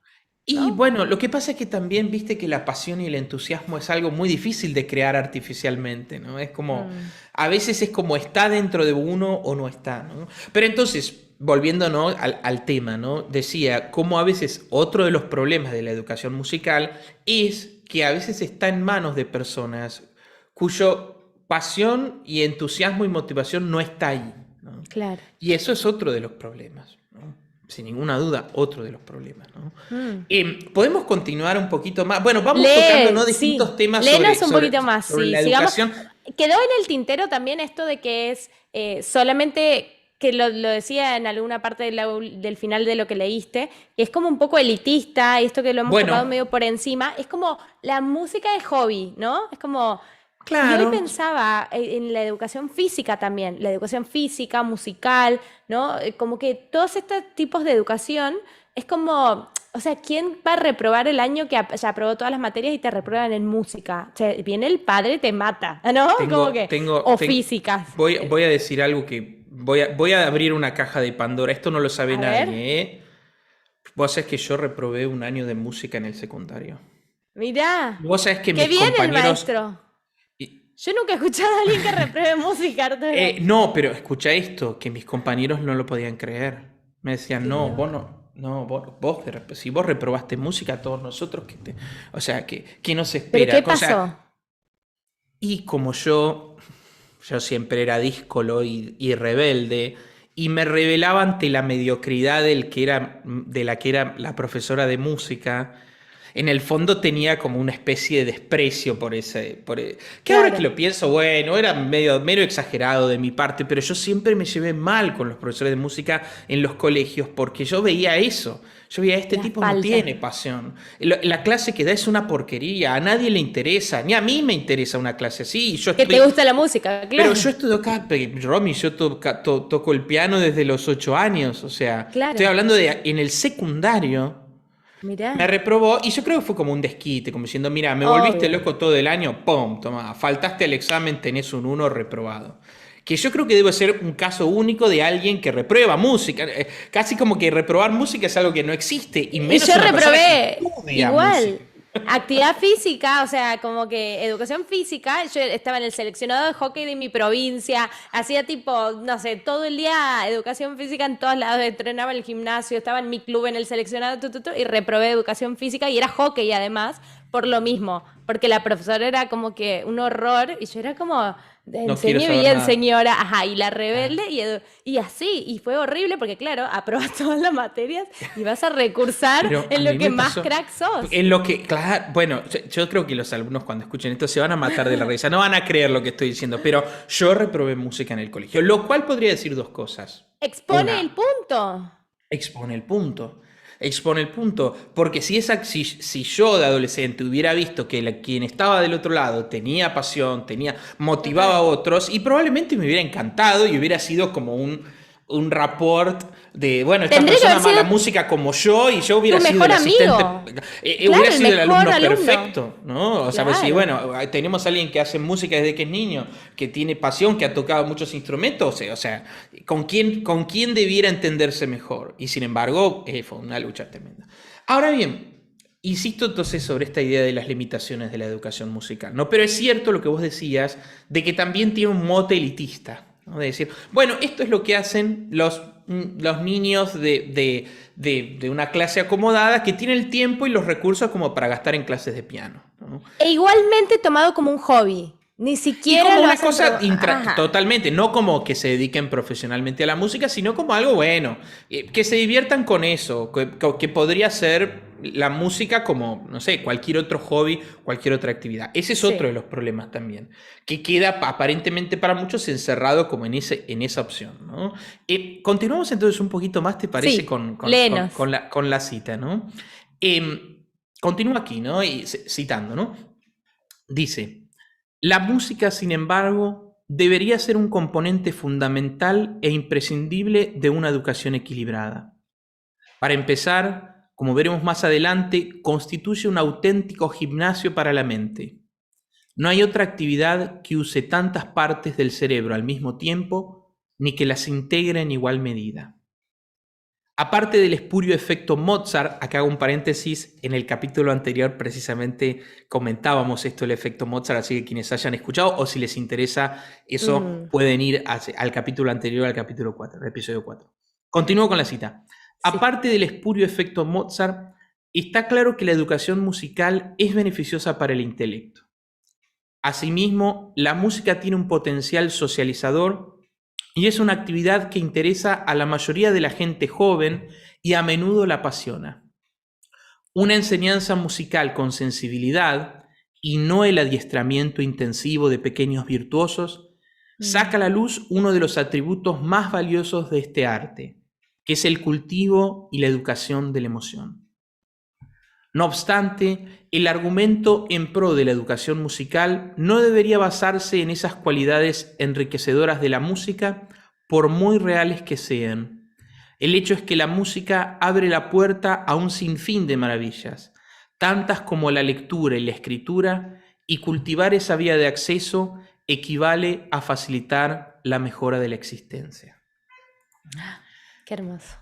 y ¿no? bueno, lo que pasa es que también viste que la pasión y el entusiasmo es algo muy difícil de crear artificialmente, ¿no? Es como, Mm, a veces es como está dentro de uno o no está, ¿no? Pero entonces, volviendo, ¿no? al tema, ¿no? Decía, cómo a veces otro de los problemas de la educación musical es que a veces está en manos de personas cuyo pasión y entusiasmo y motivación no está ahí, ¿no? claro. Y eso es otro de los problemas, ¿no? Sin ninguna duda, otro de los problemas, ¿no? Mm. Podemos continuar un poquito más. Bueno, vamos tocando, Lee, ¿no? sí, Distintos temas léenos un poquito más, sobre sí, la sigamos. educación. Quedó en el tintero también esto de que es solamente, que lo decía en alguna parte del final de lo que leíste, que es como un poco elitista, y esto que lo hemos tocado Bueno, medio por encima, es como la música de hobby, ¿no? Es como, y hoy claro, pensaba en la educación física también, la educación física, musical, ¿no? Como que todos estos tipos de educación es como, o sea, ¿quién va a reprobar el año que ya aprobó todas las materias y te reprueban en música? O sea, viene el padre y te mata, ¿no? Como tengo, que, tengo, o ten- físicas. voy a decir algo que voy a abrir una caja de Pandora. Esto no lo sabe A ver, nadie, ¿eh? Vos sabés que yo reprobé un año de música en el secundario. mirá, Vos sabés que qué mis bien el compañeros... maestro. Yo nunca he escuchado a alguien que repruebe música, Arturo. No, pero escucha esto, que mis compañeros no lo podían creer. Me decían, Qué no, vos loco. no, no, si vos reprobaste música, todos nosotros, o sea, ¿qué nos ¿Pero qué espera? O pasó? sea, y como yo siempre era díscolo y rebelde, y me rebelaba ante la mediocridad de la que era la profesora de música. En el fondo tenía como una especie de desprecio que ahora que Claro. lo pienso, bueno, era mero exagerado de mi parte, pero yo siempre me llevé mal con los profesores de música en los colegios porque yo veía eso. Yo veía, este La tipo no falta. tiene pasión. La clase que da es una porquería, a nadie le interesa, ni a mí me interesa una clase así. Que te gusta la música, Pero claro. yo estudio acá, Romy, yo toco el piano desde los 8 años, o sea, estoy Claro. hablando de en el secundario. Me Mirá. reprobó y yo creo que fue como un desquite, como diciendo, mira, me volviste Obvio. loco todo el año, ¡pum! Toma, faltaste al examen, tenés un 1 reprobado. Que yo creo que debe ser un caso único de alguien que reprueba música. Casi como que reprobar música es algo que no existe, y Y menos yo una persona que reprobé estudia igual. música. Actividad física, o sea, como que educación física, yo estaba en el seleccionado de hockey de mi provincia, hacía tipo, no sé, todo el día educación física en todos lados, entrenaba en el gimnasio, estaba en mi club en el seleccionado, y reprobé educación física y era hockey además, por lo mismo, porque la profesora era como que un horror y yo era como, No quiero enseñe saber bien nada. señora, ajá, y la Claro. rebelde y así, y fue horrible porque claro, aprobas todas las materias y vas a recursar Pero a en lo mí que me más pasó, crack sos. en lo que, claro, bueno, yo creo que los alumnos cuando escuchen esto se van a matar de la risa, no van a creer lo que estoy diciendo, pero yo reprobé música en el colegio, lo cual podría decir dos cosas. Expone el Una, punto. expone el punto. Expone el punto. Porque si yo de adolescente hubiera visto que quien estaba del otro lado tenía pasión, motivaba a Total. otros, y probablemente me hubiera encantado y hubiera sido como un rapport de, bueno, esta Tendría que persona haber ama sido la música como yo y yo tu hubiera sido el mejor asistente, amigo. hubiera Claro, el sido el mejor alumno alumno. perfecto, ¿no? O sea, pues sí, Claro. bueno, tenemos a alguien que hace música desde que es niño, que tiene pasión, que ha tocado muchos instrumentos, o sea, ¿con quién debiera entenderse mejor? Y sin embargo, fue una lucha tremenda. Ahora bien, insisto entonces sobre esta idea de las limitaciones de la educación musical, ¿no? Pero es cierto lo que vos decías, de que también tiene un mote elitista, ¿no? De decir, bueno, esto es lo que hacen los niños de una clase acomodada que tiene el tiempo y los recursos como para gastar en clases de piano, ¿no? E igualmente tomado como un hobby. Ni Y siquiera como lo una hacen, cosa pero... Ajá. totalmente, no como que se dediquen profesionalmente a la música, sino como algo bueno, que se diviertan con eso, que podría ser la música como, no sé, cualquier otro hobby, cualquier otra actividad. Ese es otro Sí, de los problemas también, que queda aparentemente para muchos encerrado como en esa opción, ¿no? Continuamos entonces un poquito más, ¿te parece? sí. Léenos. Con la cita, ¿no? Continúa aquí, ¿no? Y citando, ¿no? Dice, la música, sin embargo, debería ser un componente fundamental e imprescindible de una educación equilibrada. Para empezar, como veremos más adelante, constituye un auténtico gimnasio para la mente. No hay otra actividad que use tantas partes del cerebro al mismo tiempo, ni que las integre en igual medida. Aparte del espurio efecto Mozart, acá hago un paréntesis, en el capítulo anterior precisamente comentábamos esto, el efecto Mozart, así que quienes hayan escuchado o si les interesa eso pueden ir al capítulo anterior, al capítulo 4, el episodio 4. Continúo con la cita. Sí. Aparte del espurio efecto Mozart, está claro que la educación musical es beneficiosa para el intelecto. Asimismo, la música tiene un potencial socializador y es una actividad que interesa a la mayoría de la gente joven y a menudo la apasiona. Una enseñanza musical con sensibilidad y no el adiestramiento intensivo de pequeños virtuosos saca a la luz uno de los atributos más valiosos de este arte, que es el cultivo y la educación de la emoción. No obstante, el argumento en pro de la educación musical no debería basarse en esas cualidades enriquecedoras de la música, por muy reales que sean. El hecho es que la música abre la puerta a un sinfín de maravillas, tantas como la lectura y la escritura, y cultivar esa vía de acceso equivale a facilitar la mejora de la existencia. Qué hermoso.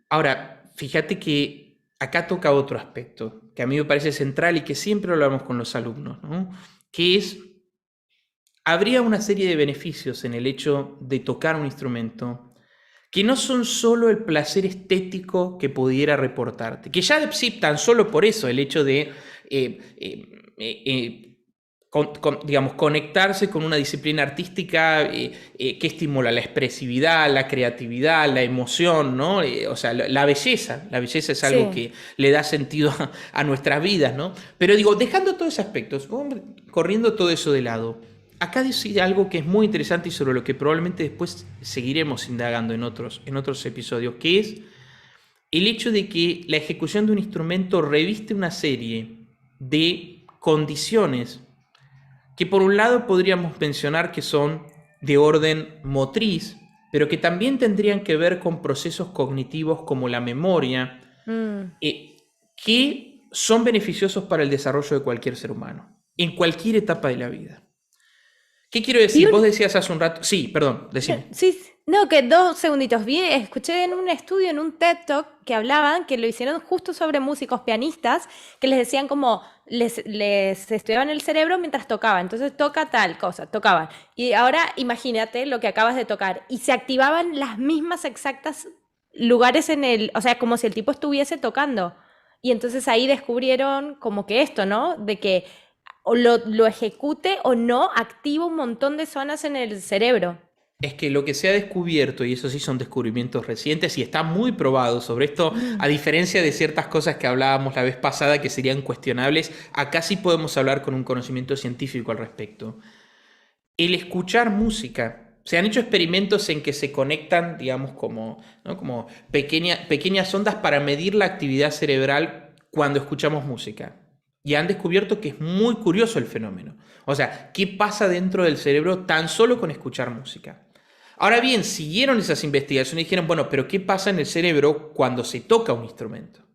Ahora, fíjate que acá toca otro aspecto que a mí me parece central y que siempre hablamos con los alumnos, ¿no? Que es, habría una serie de beneficios en el hecho de tocar un instrumento que no son solo el placer estético que pudiera reportarte, que ya de sí, tan solo por eso, el hecho de digamos, conectarse con una disciplina artística que estimula la expresividad, la creatividad, la emoción, ¿no? O sea, la belleza es algo que le da sentido a nuestras vidas, ¿no? Pero digo, dejando todos esos aspectos, corriendo todo eso de lado, acá dice algo que es muy interesante y sobre lo que probablemente después seguiremos indagando en otros episodios, que es el hecho de que la ejecución de un instrumento reviste una serie de condiciones que por un lado podríamos mencionar que son de orden motriz, pero que también tendrían que ver con procesos cognitivos como la memoria, que son beneficiosos para el desarrollo de cualquier ser humano, en cualquier etapa de la vida. ¿Qué quiero decir? Vos decías hace un rato... Sí, perdón, decime. Sí, no, que 2 segunditos. Escuché en un estudio, en un TED Talk, que hablaban, que lo hicieron justo sobre músicos pianistas, que les decían como, les estudiaban el cerebro mientras tocaban. Entonces toca tal cosa, tocaban. Y ahora imagínate lo que acabas de tocar. Y se activaban las mismas exactas lugares en el, o sea, como si el tipo estuviese tocando. Y entonces ahí descubrieron como que esto, ¿no? De que o lo ejecute o no, activa un montón de zonas en el cerebro. Es que lo que se ha descubierto, y eso sí son descubrimientos recientes y está muy probado sobre esto, a diferencia de ciertas cosas que hablábamos la vez pasada que serían cuestionables, acá sí podemos hablar con un conocimiento científico al respecto. El escuchar música, se han hecho experimentos en que se conectan, digamos, como pequeñas ondas para medir la actividad cerebral cuando escuchamos música. Y han descubierto que es muy curioso el fenómeno. O sea, ¿qué pasa dentro del cerebro tan solo con escuchar música? Ahora bien, siguieron esas investigaciones y dijeron, bueno, pero ¿qué pasa en el cerebro cuando se toca un instrumento?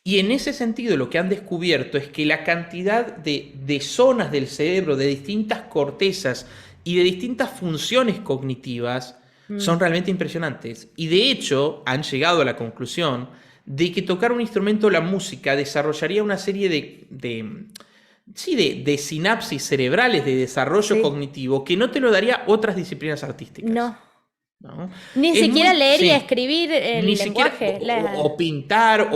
Y en ese sentido lo que han descubierto es que la cantidad de zonas del cerebro, de distintas cortezas y de distintas funciones cognitivas son realmente impresionantes. Y de hecho han llegado a la conclusión de que tocar un instrumento, la música, desarrollaría una serie de sinapsis cerebrales, de desarrollo cognitivo, que no te lo daría otras disciplinas artísticas. No. Ni siquiera leer y escribir el lenguaje. O pintar,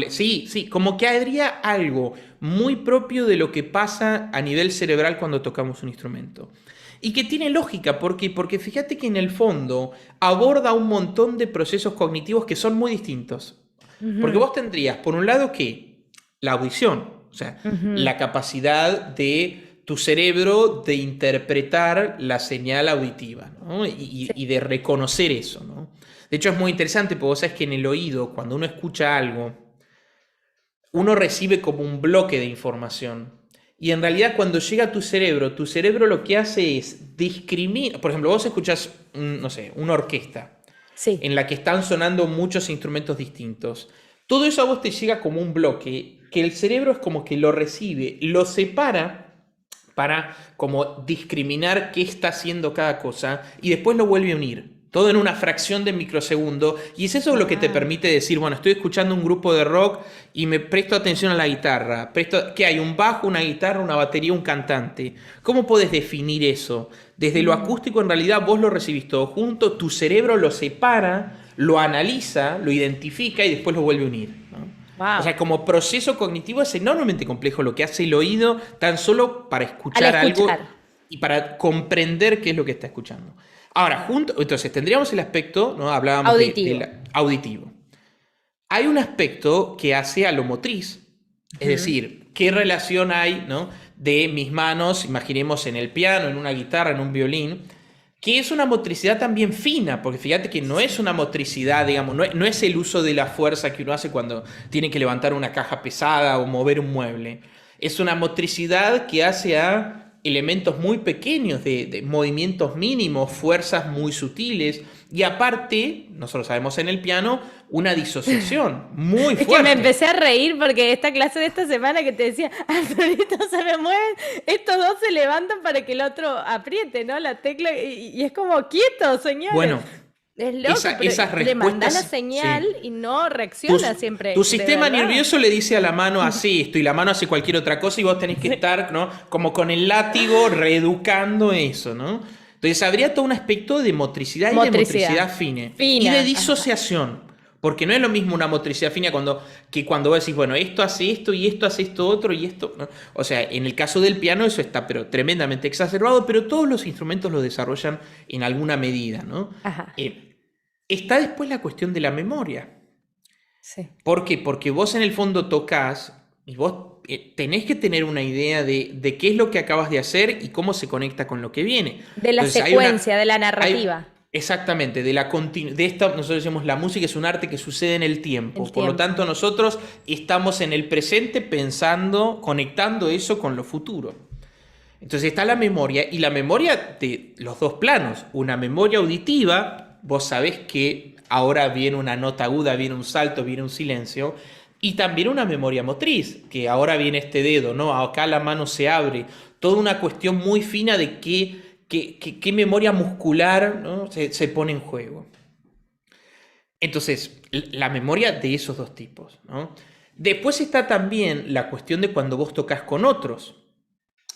sí, como que habría algo muy propio de lo que pasa a nivel cerebral cuando tocamos un instrumento. Y que tiene lógica, porque fíjate que en el fondo aborda un montón de procesos cognitivos que son muy distintos. Porque vos tendrías, por un lado, que la audición, o sea, la capacidad de tu cerebro de interpretar la señal auditiva, ¿no? Y de reconocer eso, ¿no? De hecho, es muy interesante porque vos sabés que en el oído, cuando uno escucha algo, uno recibe como un bloque de información. Y en realidad, cuando llega a tu cerebro lo que hace es discriminar. Por ejemplo, vos escuchás, no sé, una orquesta. Sí. En la que están sonando muchos instrumentos distintos. Todo eso a vos te llega como un bloque que el cerebro es como que lo recibe, lo separa, para como discriminar qué está haciendo cada cosa y después lo vuelve a unir. Todo en una fracción de microsegundo. Y es eso lo que te permite decir, bueno, estoy escuchando un grupo de rock y me presto atención a la guitarra. ¿Qué hay? Un bajo, una guitarra, una batería, un cantante. ¿Cómo puedes definir eso? Desde lo acústico, en realidad, vos lo recibís todo junto, tu cerebro lo separa, lo analiza, lo identifica y después lo vuelve a unir, ¿no? Wow. O sea, como proceso cognitivo es enormemente complejo lo que hace el oído tan solo para escuchar Al algo escuchar. y para comprender qué es lo que está escuchando. Ahora, entonces tendríamos el aspecto, ¿no? Hablábamos Auditivo. auditivo. Hay un aspecto que hace a lo motriz, es decir, qué relación hay, ¿no? De mis manos, imaginemos en el piano, en una guitarra, en un violín, que es una motricidad también fina, porque fíjate que no es una motricidad, digamos, no es el uso de la fuerza que uno hace cuando tiene que levantar una caja pesada o mover un mueble. Es una motricidad que hace a elementos muy pequeños, de movimientos mínimos, fuerzas muy sutiles, y aparte, nosotros sabemos en el piano, una disociación muy fuerte. Es que me empecé a reír porque esta clase de esta semana que te decía, al solito se me mueven, estos dos se levantan para que el otro apriete, ¿no? La tecla, y es como, quieto, señores. Bueno, es loco, pero esas le mandás la respuestas, señal sí. y no reacciona siempre. Tu de sistema verdad. nervioso le dice a la mano así esto y la mano hace cualquier otra cosa y vos tenés que estar, ¿no? Como con el látigo reeducando eso, ¿no? Entonces habría todo un aspecto de motricidad y de motricidad fina. Y de disociación. Porque no es lo mismo una motricidad fina que cuando vos decís, bueno, esto hace esto y esto hace esto otro y esto, ¿no? O sea, en el caso del piano eso está pero tremendamente exacerbado, pero todos los instrumentos lo desarrollan en alguna medida, ¿no? Está después la cuestión de la memoria. Sí. ¿Por qué? Porque vos en el fondo tocás y vos tenés que tener una idea de qué es lo que acabas de hacer y cómo se conecta con lo que viene. De la Entonces, secuencia, de la narrativa. Exactamente, de esta, nosotros decimos la música es un arte que sucede en el tiempo. Por lo tanto, nosotros estamos en el presente pensando, conectando eso con lo futuro. Entonces está la memoria, y la memoria de los dos planos. Una memoria auditiva, vos sabés que ahora viene una nota aguda, viene un salto, viene un silencio. Y también una memoria motriz, que ahora viene este dedo, ¿no? Acá la mano se abre. Toda una cuestión muy fina de qué memoria muscular, ¿no? se pone en juego. Entonces, la memoria de esos dos tipos, ¿no? Después está también la cuestión de cuando vos tocas con otros.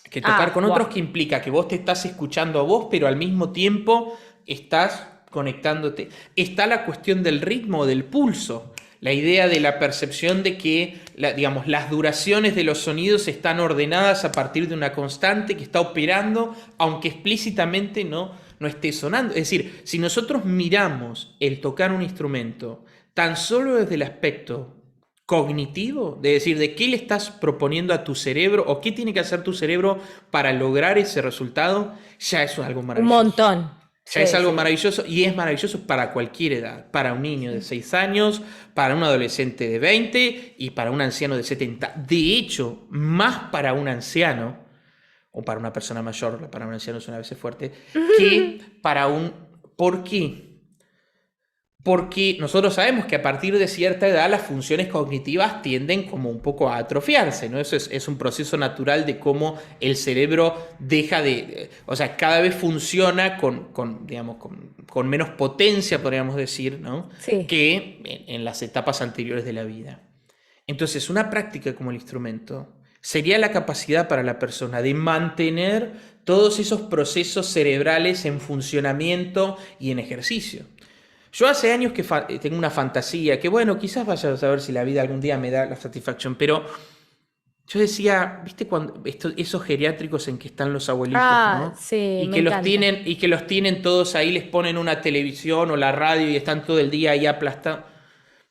Que tocar con otros, que implica que vos te estás escuchando a vos, pero al mismo tiempo estás conectándote. Está la cuestión del ritmo, del pulso. La idea de la percepción de que, digamos, las duraciones de los sonidos están ordenadas a partir de una constante que está operando, aunque explícitamente no esté sonando. Es decir, si nosotros miramos el tocar un instrumento tan solo desde el aspecto cognitivo, de decir, de qué le estás proponiendo a tu cerebro o qué tiene que hacer tu cerebro para lograr ese resultado, ya eso es algo maravilloso. Un montón. Ya es algo maravilloso, y es maravilloso para cualquier edad, para un niño de 6 años, para un adolescente de 20 y para un anciano de 70. De hecho, más para un anciano, o para una persona mayor, para un anciano es una vez fuerte, que para un... ¿Por qué? Porque nosotros sabemos que a partir de cierta edad las funciones cognitivas tienden como un poco a atrofiarse, ¿no? Eso es un proceso natural de cómo el cerebro deja de... O sea, cada vez funciona con menos potencia, podríamos decir, ¿no? Sí. Que en las etapas anteriores de la vida. Entonces, una práctica como el instrumento sería la capacidad para la persona de mantener todos esos procesos cerebrales en funcionamiento y en ejercicio. Yo hace años que tengo una fantasía, que bueno, quizás vaya a saber si la vida algún día me da la satisfacción, pero yo decía, ¿viste cuando esos geriátricos en que están los abuelitos, ¿no? Sí, y que los tienen todos ahí, les ponen una televisión o la radio y están todo el día ahí aplastados?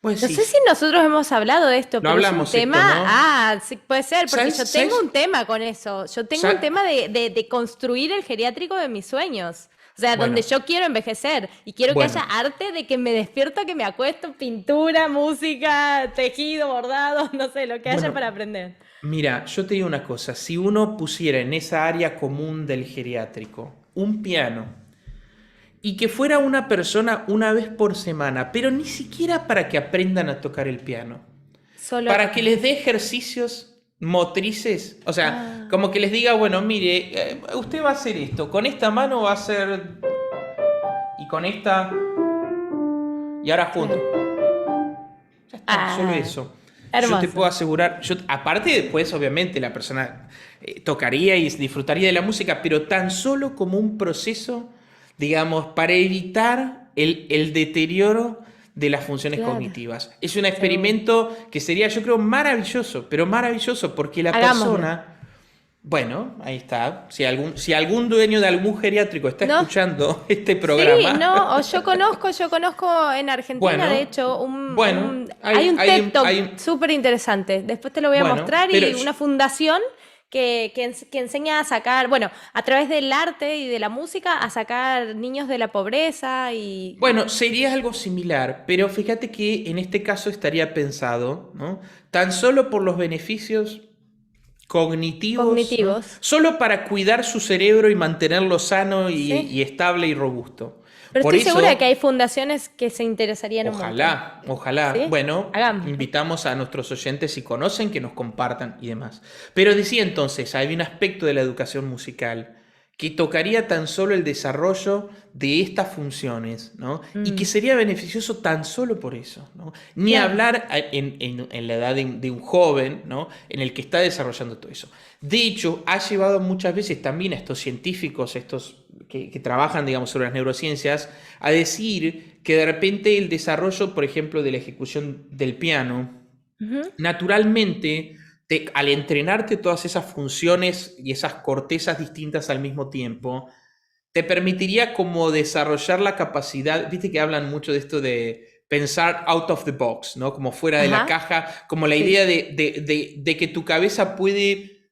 Pues no sí. sé si nosotros hemos hablado de esto, pero hablamos es un tema. Esto, ¿no? Sí, puede ser, porque yo tengo un tema con eso. Yo tengo un tema de construir el geriátrico de mis sueños. O sea, donde yo quiero envejecer y quiero que haya arte de que me despierto, que me acuesto, pintura, música, tejido, bordado, no sé, lo que haya para aprender. Mira, yo te digo una cosa, si uno pusiera en esa área común del geriátrico un piano y que fuera una persona una vez por semana, pero ni siquiera para que aprendan a tocar el piano, para que les dé ejercicios motrices, o sea, Ah, como que les diga, bueno, mire, usted va a hacer esto, con esta mano va a hacer y con esta y ahora juntos. claro. Ya está, solo Ah, eso. Yo te puedo hermoso. asegurar, aparte después obviamente la persona tocaría y disfrutaría de la música, pero tan solo como un proceso, digamos, para evitar el deterioro de las funciones Claro, cognitivas. Es un seguro. experimento que sería, yo creo, maravilloso, pero maravilloso porque la Hagámoslo. persona, bueno, ahí está, si algún dueño de algún geriátrico está ¿No? escuchando este Sí, programa, no, o yo conozco en Argentina, de bueno, hecho, bueno, hay un TED Talk hay, súper interesante. Después te lo voy a bueno, mostrar pero y una fundación que enseña a sacar, bueno, a través del arte y de la música, a sacar niños de la pobreza bueno, sería algo similar, pero fíjate que en este caso estaría pensado, ¿no? Tan solo por los beneficios cognitivos, ¿no? cognitivos. Solo para cuidar su cerebro y mantenerlo sano Sí. y estable y robusto. Pero Por estoy segura de que eso, hay fundaciones que se interesarían un montón. ojalá, ojalá, ¿Sí? bueno, Hagámoslo. invitamos a nuestros oyentes si conocen que nos compartan y demás. Pero decía entonces, hay un aspecto de la educación musical que tocaría tan solo el desarrollo de estas funciones, ¿no? Y que Mm, sería beneficioso tan solo por eso, ¿no? Ni claro. hablar en la edad de un joven, ¿no? En el que está desarrollando todo eso. De hecho, ha llevado muchas veces también a estos científicos, estos que trabajan, digamos, sobre las neurociencias, a decir que de repente el desarrollo, por ejemplo, de la ejecución del piano, Ujú. naturalmente, al entrenarte todas esas funciones y esas cortezas distintas al mismo tiempo, te permitiría como desarrollar la capacidad, viste que hablan mucho de esto de pensar out of the box, ¿no? Como fuera de la Ajá. caja, como la Sí. idea de que tu cabeza puede,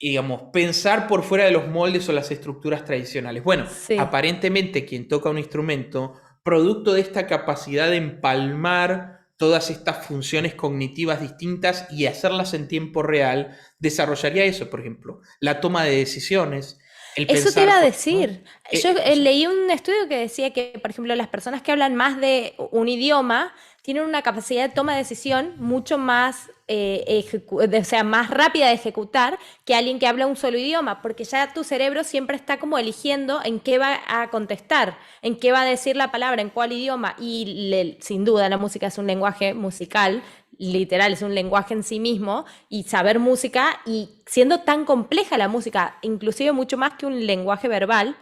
digamos, pensar por fuera de los moldes o las estructuras tradicionales. Bueno, Sí. aparentemente quien toca un instrumento, producto de esta capacidad de empalmar todas estas funciones cognitivas distintas y hacerlas en tiempo real, desarrollaría eso, por ejemplo, la toma de decisiones, el Eso te iba pensar, a ¿no? decir. Yo O sea, leí un estudio que decía que, por ejemplo, las personas que hablan más de un idioma tienen una capacidad de toma de decisión mucho más, o sea, más rápida de ejecutar que alguien que habla un solo idioma, porque ya tu cerebro siempre está como eligiendo en qué va a contestar, en qué va a decir la palabra, en cuál idioma. Y sin duda la música es un lenguaje musical, literal, es un lenguaje en sí mismo, y saber música, y siendo tan compleja la música, inclusive mucho más que un lenguaje verbal,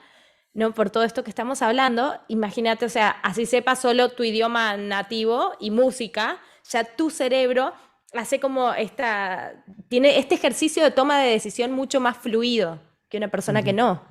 ¿no? Por todo esto que estamos hablando, imagínate, o sea, así sepa solo tu idioma nativo y música, ya tu cerebro hace como tiene este ejercicio de toma de decisión mucho más fluido que una persona que ujú. no.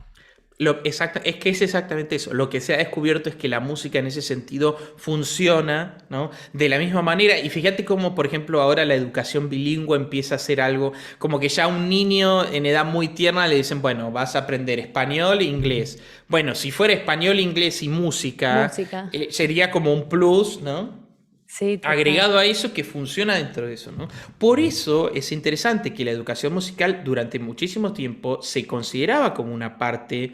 Es que es exactamente eso. Lo que se ha descubierto es que la música en ese sentido funciona, ¿no? De la misma manera. Y fíjate cómo, por ejemplo, ahora la educación bilingüe empieza a ser algo como que ya a un niño en edad muy tierna le dicen, bueno, vas a aprender español e inglés. Bueno, si fuera español, inglés y música, Música. sería como un plus, ¿no? Sí, total. Agregado a eso que funciona dentro de eso, ¿no? Por eso es interesante que la educación musical durante muchísimo tiempo se consideraba como una parte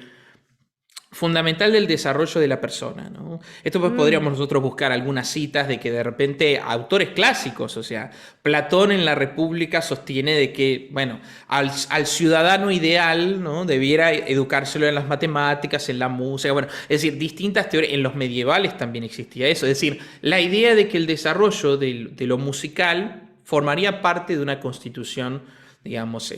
fundamental del desarrollo de la persona, ¿no? Esto pues Mm. podríamos nosotros buscar algunas citas de que de repente autores clásicos, o sea, Platón en la República sostiene de que, bueno, al ciudadano ideal, ¿no? Debiera educárselo en las matemáticas, en la música, bueno, es decir, distintas teorías, en los medievales también existía eso, es decir, la idea de que el desarrollo de lo musical formaría parte de una constitución, digamos,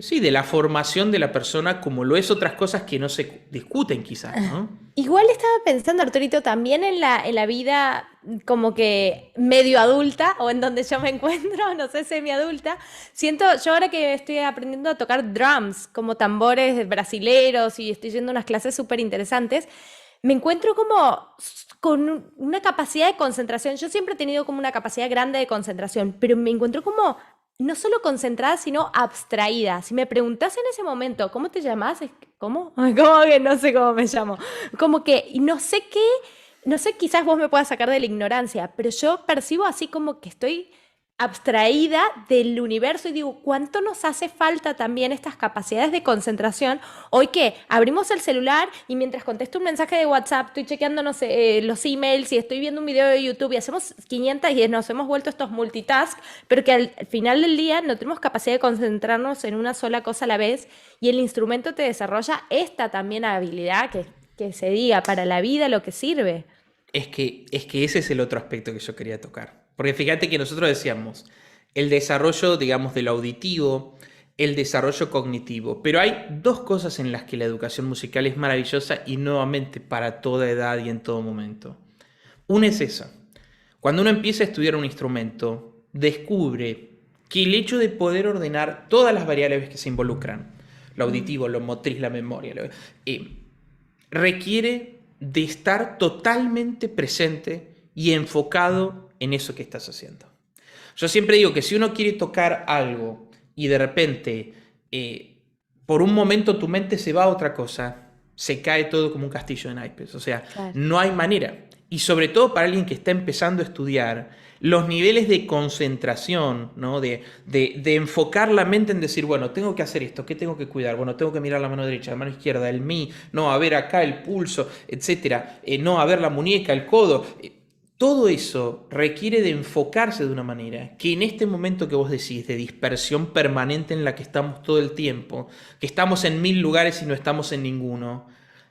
sí, de la formación de la persona, como lo es otras cosas que no se discuten quizás, ¿no? Igual estaba pensando, Arturito, también en la vida como que medio adulta o en donde yo me encuentro, no sé, semi-adulta. Siento, yo ahora que estoy aprendiendo a tocar drums, como tambores brasileros y estoy yendo a unas clases súper interesantes, me encuentro como con una capacidad de concentración. Yo siempre he tenido como una capacidad grande de concentración, pero me encuentro como no solo concentrada, sino abstraída. Si me preguntas en ese momento, ¿cómo te llamas? ¿Cómo? ¿Cómo que no sé cómo me llamo? Como que, y no sé qué, no sé, quizás vos me puedas sacar de la ignorancia, pero yo percibo así como que estoy abstraída del universo y digo, ¿cuánto nos hace falta también estas capacidades de concentración? Hoy que abrimos el celular y mientras contesto un mensaje de WhatsApp, estoy chequeando, no sé, los emails y estoy viendo un video de YouTube y hacemos 500 y nos hemos vuelto estos multitask, pero que al final del día no tenemos capacidad de concentrarnos en una sola cosa a la vez y el instrumento te desarrolla esta también habilidad que se diga para la vida lo que sirve. Es que ese es el otro aspecto que yo quería tocar. Porque fíjate que nosotros decíamos el desarrollo, digamos, de lo auditivo, el desarrollo cognitivo. Pero hay dos cosas en las que la educación musical es maravillosa y nuevamente para toda edad y en todo momento. Una es esa. Cuando uno empieza a estudiar un instrumento, descubre que el hecho de poder ordenar todas las variables que se involucran, lo auditivo, lo motriz, la memoria, requiere de estar totalmente presente y enfocado en eso que estás haciendo. Yo siempre digo que si uno quiere tocar algo y de repente por un momento tu mente se va a otra cosa, se cae todo como un castillo de naipes. O sea, claro, no hay manera. Y sobre todo para alguien que está empezando a estudiar, los niveles de concentración, ¿no? de enfocar la mente en decir, bueno, tengo que hacer esto, ¿qué tengo que cuidar? Bueno, tengo que mirar la mano derecha, la mano izquierda, el mi, no, a ver acá el pulso, etcétera, no, a ver la muñeca, el codo. Todo eso requiere de enfocarse de una manera que en este momento que vos decís de dispersión permanente en la que estamos todo el tiempo, que estamos en 1000 lugares y no estamos en ninguno,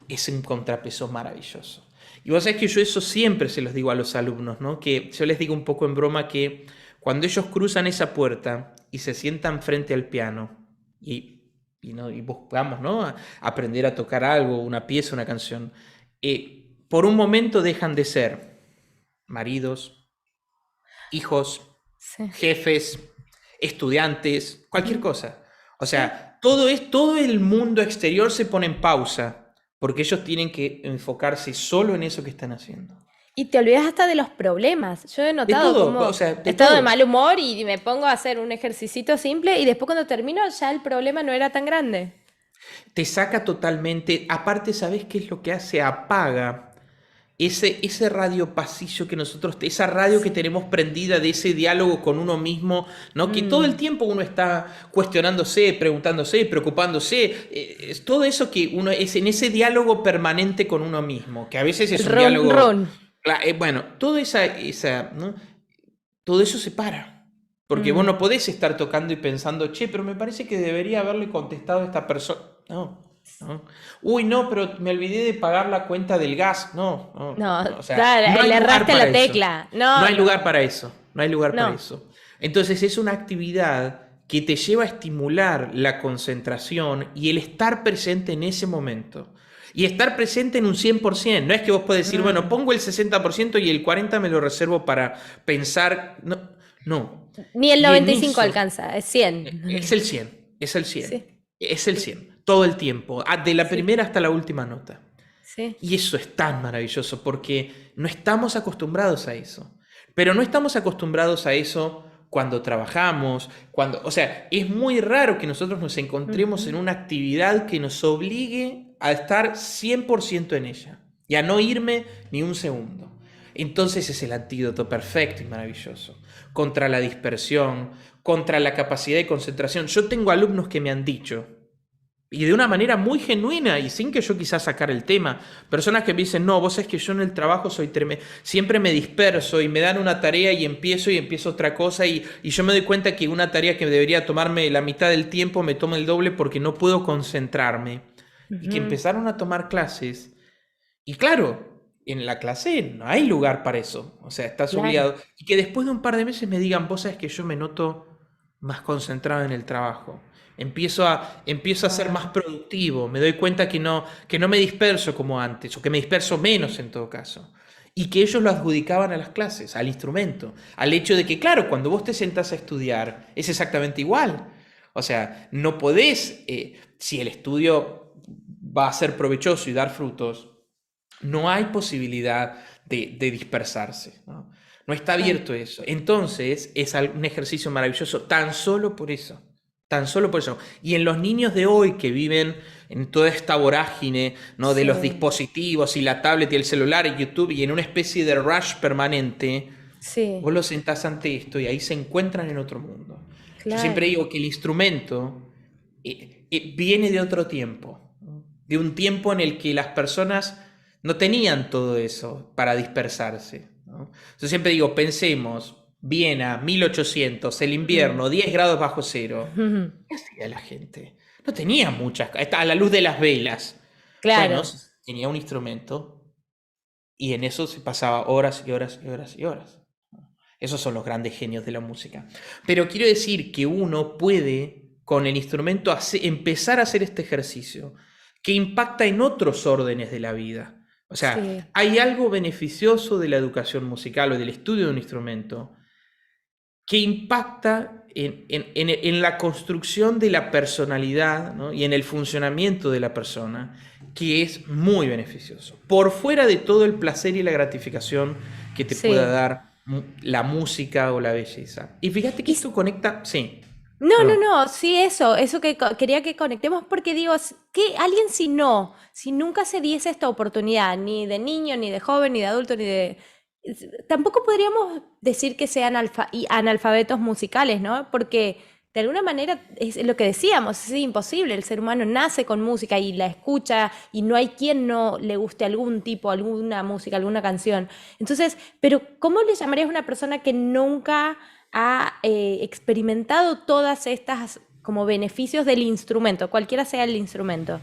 es un contrapeso maravilloso. Y vos sabés que yo eso siempre se los digo a los alumnos, ¿no? Que yo les digo un poco en broma que cuando ellos cruzan esa puerta y se sientan frente al piano y buscamos, ¿no? A aprender a tocar algo, una pieza, una canción, por un momento dejan de ser maridos, hijos, sí, jefes, estudiantes, cualquier cosa. O sea, sí, todo el mundo exterior se pone en pausa porque ellos tienen que enfocarse solo en eso que están haciendo. Y te olvidas hasta de los problemas. Yo he notado como he estado de mal humor y me pongo a hacer un ejercicito simple y después cuando termino ya el problema no era tan grande. Te saca totalmente. Aparte, ¿sabés qué es lo que hace? Apaga ese radio pasillo que nosotros, esa radio que tenemos prendida de ese diálogo con uno mismo, ¿no? Que todo el tiempo uno está cuestionándose, preguntándose, preocupándose, todo eso que uno es en ese diálogo permanente con uno mismo, que a veces es un diálogo... bueno, todo ¿no? Todo eso se para. Porque vos no podés estar tocando y pensando, che, pero me parece que debería haberle contestado a esta persona. No. Uy, no, pero me olvidé de pagar la cuenta del gas. No. O sea, claro, le erraste la tecla. No hay lugar para eso. No hay lugar para eso. Entonces es una actividad que te lleva a estimular la concentración y el estar presente en ese momento. Y estar presente en un 100%. No es que vos podés decir, bueno, pongo el 60% y el 40% me lo reservo para pensar. No. Ni el 95 alcanza, es 100. Es el 100. Sí. Es el 100. Todo el tiempo, de la primera hasta la última nota. Sí. Y eso es tan maravilloso porque no estamos acostumbrados a eso. Pero no estamos acostumbrados a eso cuando trabajamos, o sea, es muy raro que nosotros nos encontremos en una actividad que nos obligue a estar 100% en ella y a no irme ni un segundo. Entonces es el antídoto perfecto y maravilloso contra la dispersión, contra la capacidad de concentración. Yo tengo alumnos que me han dicho, y de una manera muy genuina y sin que yo quizás sacar el tema, personas que me dicen, no, vos sabés que yo en el trabajo soy tremendo, siempre me disperso y me dan una tarea y empiezo otra cosa y yo me doy cuenta que una tarea que debería tomarme la mitad del tiempo me toma el doble porque no puedo concentrarme. Y que empezaron a tomar clases y claro, en la clase no hay lugar para eso, o sea, estás obligado. Y que después de un par de meses me digan, vos sabés que yo me noto más concentrado en el trabajo. Empiezo a ser más productivo, me doy cuenta que no me disperso como antes, o que me disperso menos en todo caso. Y que ellos lo adjudicaban a las clases, al instrumento, al hecho de que, claro, cuando vos te sentás a estudiar, es exactamente igual. O sea, no podés, si el estudio va a ser provechoso y dar frutos, no hay posibilidad de dispersarse, ¿no? No está abierto eso. Entonces, es un ejercicio maravilloso, tan solo por eso. Tan solo por eso. Y en los niños de hoy que viven en toda esta vorágine, ¿no? De los dispositivos y la tablet y el celular y YouTube y en una especie de rush permanente, Sí, Vos los sentás ante esto y ahí se encuentran en otro mundo. Yo siempre claro. digo que el instrumento viene de otro tiempo, ¿no? De un tiempo en el que las personas no tenían todo eso para dispersarse, ¿no? Yo siempre digo, pensemos, Viena, 1800, el Mm. invierno, 10 grados bajo cero. ¿Qué hacía la gente? No tenía muchas, a la luz de las velas. Bueno, Claro, tenía un instrumento y en eso se pasaba horas y horas y horas y horas. Esos son los grandes genios de la música. Pero quiero decir que uno puede, con el instrumento, empezar a hacer este ejercicio que impacta en otros órdenes de la vida. O sea, sí, hay algo beneficioso de la educación musical o del estudio de un instrumento que impacta en la construcción de la personalidad, ¿no? Y en el funcionamiento de la persona, que es muy beneficioso. Por fuera de todo el placer y la gratificación que te pueda sí. dar la música o la belleza. Y fíjate que Y esto conecta, sí, no, no, perdón. no, sí, eso que quería que conectemos porque digo, que alguien si nunca se diese esta oportunidad, ni de niño, ni de joven, ni de adulto, ni de... Tampoco podríamos decir que sean analfabetos musicales, ¿no? Porque de alguna manera es lo que decíamos, es imposible, el ser humano nace con música y la escucha y no hay quien no le guste algún tipo, alguna música, alguna canción. Entonces, pero ¿cómo le llamarías a una persona que nunca ha experimentado todas estas como beneficios del instrumento, cualquiera sea el instrumento?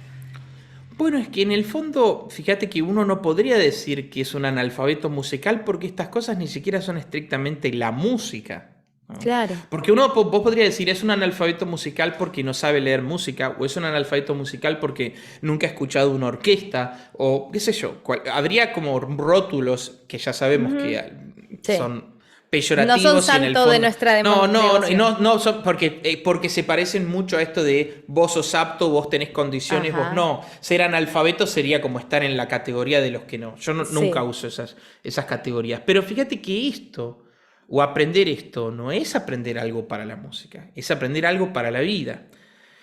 Bueno, es que en el fondo, fíjate que uno no podría decir que es un analfabeto musical porque estas cosas ni siquiera son estrictamente la música, ¿no? Claro. Porque vos podría decir es un analfabeto musical porque no sabe leer música, o es un analfabeto musical porque nunca ha escuchado una orquesta, o qué sé yo. Habría como rótulos que ya sabemos Ujú. que Sí. son No son peyorativos y en el santo de fondo nuestra no, devoción. no son porque se parecen mucho a esto de vos sos apto, vos tenés condiciones, vos Ajá. no. Ser analfabeto sería como estar en la categoría de los que no. Yo nunca Sí, uso esas categorías. Pero fíjate que esto, o aprender esto, no es aprender algo para la música, es aprender algo para la vida.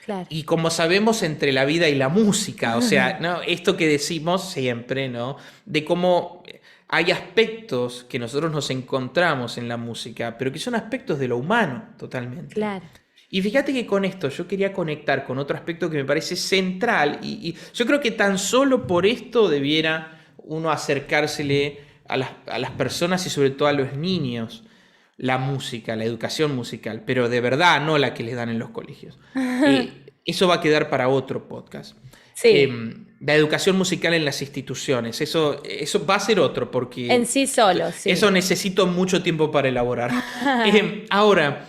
claro. Y como sabemos, entre la vida y la música, o sea, ¿no? Esto que decimos siempre, ¿no? De cómo hay aspectos que nosotros nos encontramos en la música, pero que son aspectos de lo humano totalmente. Claro. Y fíjate que con esto yo quería conectar con otro aspecto que me parece central y yo creo que tan solo por esto debiera uno acercársele a las personas y sobre todo a los niños la música, la educación musical, pero de verdad no la que les dan en los colegios. Eso va a quedar para otro podcast. Sí, La educación musical en las instituciones, eso va a ser otro en porque sí solo, eso sí. necesito mucho tiempo para elaborar. Ahora,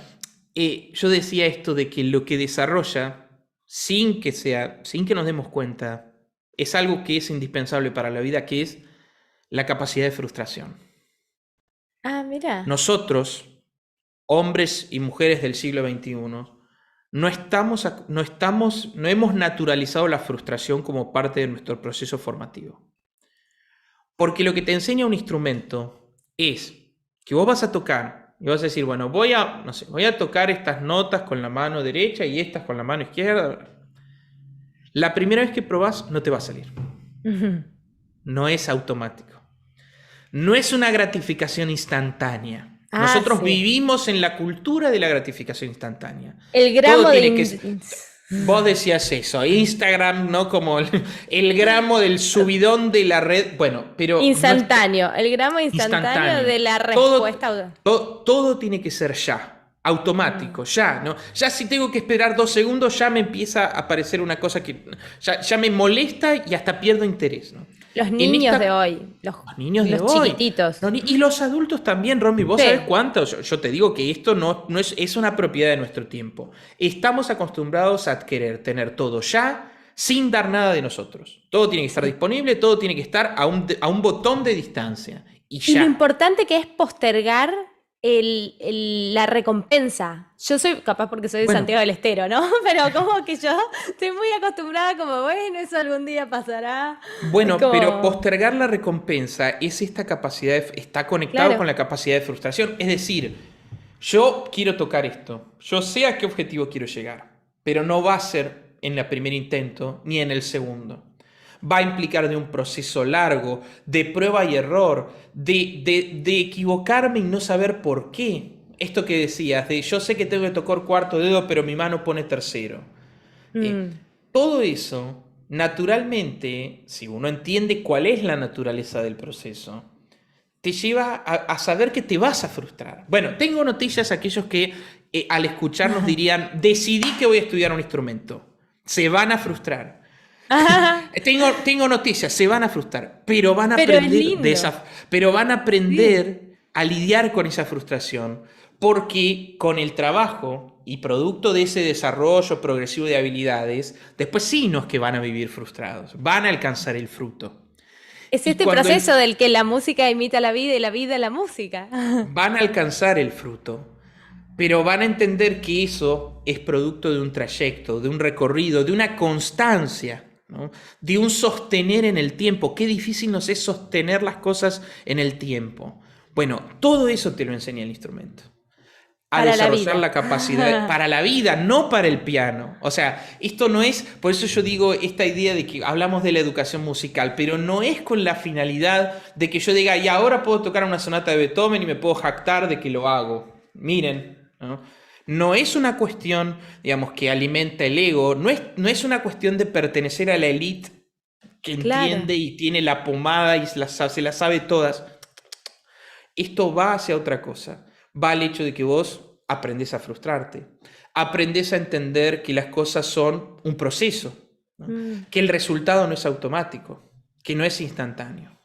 yo decía esto de que lo que desarrolla, sin que nos demos cuenta, es algo que es indispensable para la vida, que es la capacidad de frustración. Ah, mira. Nosotros, hombres y mujeres del siglo XXI, no hemos naturalizado la frustración como parte de nuestro proceso formativo. Porque lo que te enseña un instrumento es que vos vas a tocar y vas a decir, bueno, no sé, voy a tocar estas notas con la mano derecha y estas con la mano izquierda. La primera vez que probás no te va a salir. Ujú. No es automático. No es una gratificación instantánea. Ah, Nosotros sí. vivimos en la cultura de la gratificación instantánea. El Todo gramo de... tiene que ser... Vos decías eso, Instagram, ¿no? Como el gramo del subidón de la red. Bueno, pero no es Instantáneo, el gramo instantáneo instantáneo. de la Todo, respuesta. todo tiene que ser ya, automático, Mm. ya, ¿no? Ya si tengo que esperar 2 segundos, ya me empieza a aparecer una cosa que ya me molesta y hasta pierdo interés, ¿no? Los En niños de esta hoy, los niños de los hoy. chiquititos. ¿No? Y los adultos también, Romy. ¿Vos sabés Sí, cuántos? Yo te digo que esto no es una propiedad de nuestro tiempo. Estamos acostumbrados a querer tener todo ya sin dar nada de nosotros. Todo tiene que estar sí. disponible, todo tiene que estar a un botón de distancia. Y Y lo ya. importante que es postergar la recompensa. Yo soy, capaz porque soy de Bueno, Santiago del Estero, ¿no? Pero como que yo estoy muy acostumbrada, como, bueno, eso algún día pasará. Es Bueno, pero como, postergar la recompensa es esta capacidad, está conectado con claro, la capacidad de frustración. Es decir, yo quiero tocar esto, yo sé a qué objetivo quiero llegar, pero no va a ser en el primer intento ni en el segundo. va a implicar de un proceso largo, de prueba y error, de equivocarme y no saber por qué. Esto que decías, de yo sé que tengo que tocar cuarto dedo, pero mi mano pone tercero. Mm, Todo eso, naturalmente, si uno entiende cuál es la naturaleza del proceso, te lleva a saber que te vas a frustrar. Bueno, tengo noticias a aquellos que al escucharnos dirían, decidí que voy a estudiar un instrumento. Se van a frustrar. Tengo noticias, se van a frustrar, pero van a pero es aprender lindo. pero van a Sí. aprender a lidiar con esa frustración, porque con el trabajo y producto de ese desarrollo progresivo de habilidades, después sí no es que van a vivir frustrados, van a alcanzar el fruto. Es Y este cuando proceso del que la música imita la vida y la vida la música. van a alcanzar el fruto, pero van a entender que eso es producto de un trayecto, de un recorrido, de una constancia, ¿no? De un sostener en el tiempo. Qué difícil nos es sostener las cosas en el tiempo. Bueno, todo eso te lo enseña el instrumento. A Para la desarrollar vida. la capacidad para la vida, no para el piano. O sea, esto no es, por eso yo digo esta idea de que hablamos de la educación musical, pero no es con la finalidad de que yo diga, y ahora puedo tocar una sonata de Beethoven y me puedo jactar de que lo hago. Miren, ¿no? No es una cuestión, digamos, que alimenta el ego, no es una cuestión de pertenecer a la élite que Claro. entiende y tiene la pomada y se la sabe todas. Esto va hacia otra cosa. Va al hecho de que vos aprendés a frustrarte. Aprendés a entender que las cosas son un proceso, ¿no? Mm, Que el resultado no es automático, que no es instantáneo.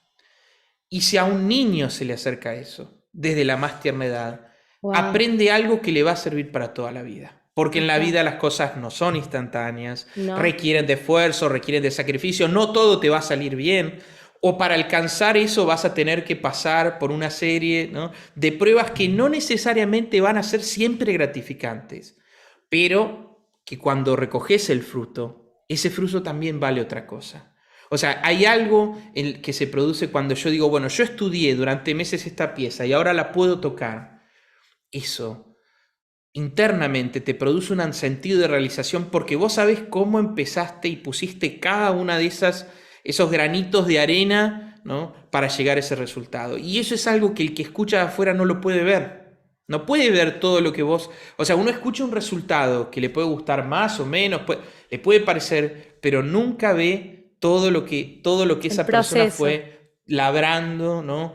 Y si a un niño se le acerca eso, desde la más tierna edad, wow. aprende algo que le va a servir para toda la vida. Porque en la Total. vida las cosas no son instantáneas, No. requieren de esfuerzo, requieren de sacrificio, no todo te va a salir bien. O para alcanzar eso vas a tener que pasar por una serie, ¿no?, de pruebas que no necesariamente van a ser siempre gratificantes, pero que cuando recoges el fruto, ese fruto también vale otra cosa. O sea, hay algo que se produce cuando yo digo, bueno, yo estudié durante meses esta pieza y ahora la puedo tocar. Eso internamente te produce un sentido de realización porque vos sabés cómo empezaste y pusiste cada una de esos granitos de arena, ¿no?, para llegar a ese resultado. Y eso es algo que el que escucha de afuera no lo puede ver. No puede ver todo lo que vos... O sea, uno escucha un resultado que le puede gustar más o menos, le puede parecer, pero nunca ve todo lo que El esa persona proceso. fue labrando, ¿no?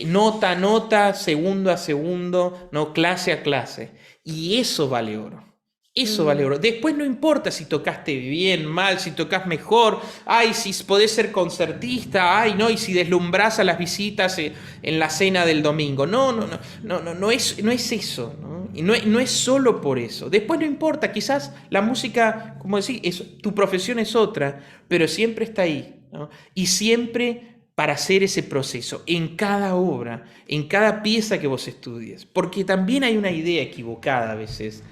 Nota a nota, segundo a segundo, ¿no?, clase a clase. Y eso vale oro. Eso vale Mm, oro. Después no importa si tocaste bien, mal, si tocas mejor, ay, si podés ser concertista, ay, no, y si deslumbrás a las visitas en la cena del domingo. No es eso, ¿no? Y no es solo por eso. Después no importa, quizás la música, como decís, tu profesión es otra, pero siempre está ahí, ¿no? Y siempre para hacer ese proceso, en cada obra, en cada pieza que vos estudies. Porque también hay una idea equivocada a veces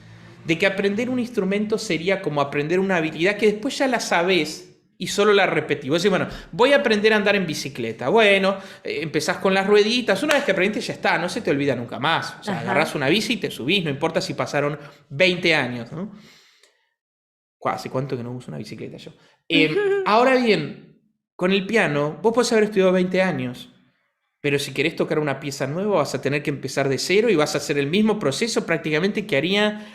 de que aprender un instrumento sería como aprender una habilidad que después ya la sabés y solo la repetís. Vos decís, bueno, voy a aprender a andar en bicicleta. Bueno, empezás con las rueditas. Una vez que aprendiste ya está, no se te olvida nunca más. O sea, agarrás ajá. una bici y te subís, no importa si pasaron 20 años, ¿no? ¿Hace cuánto que no uso una bicicleta yo? Ahora bien, con el piano, vos podés haber estudiado 20 años, pero si querés tocar una pieza nueva vas a tener que empezar de cero y vas a hacer el mismo proceso prácticamente que haría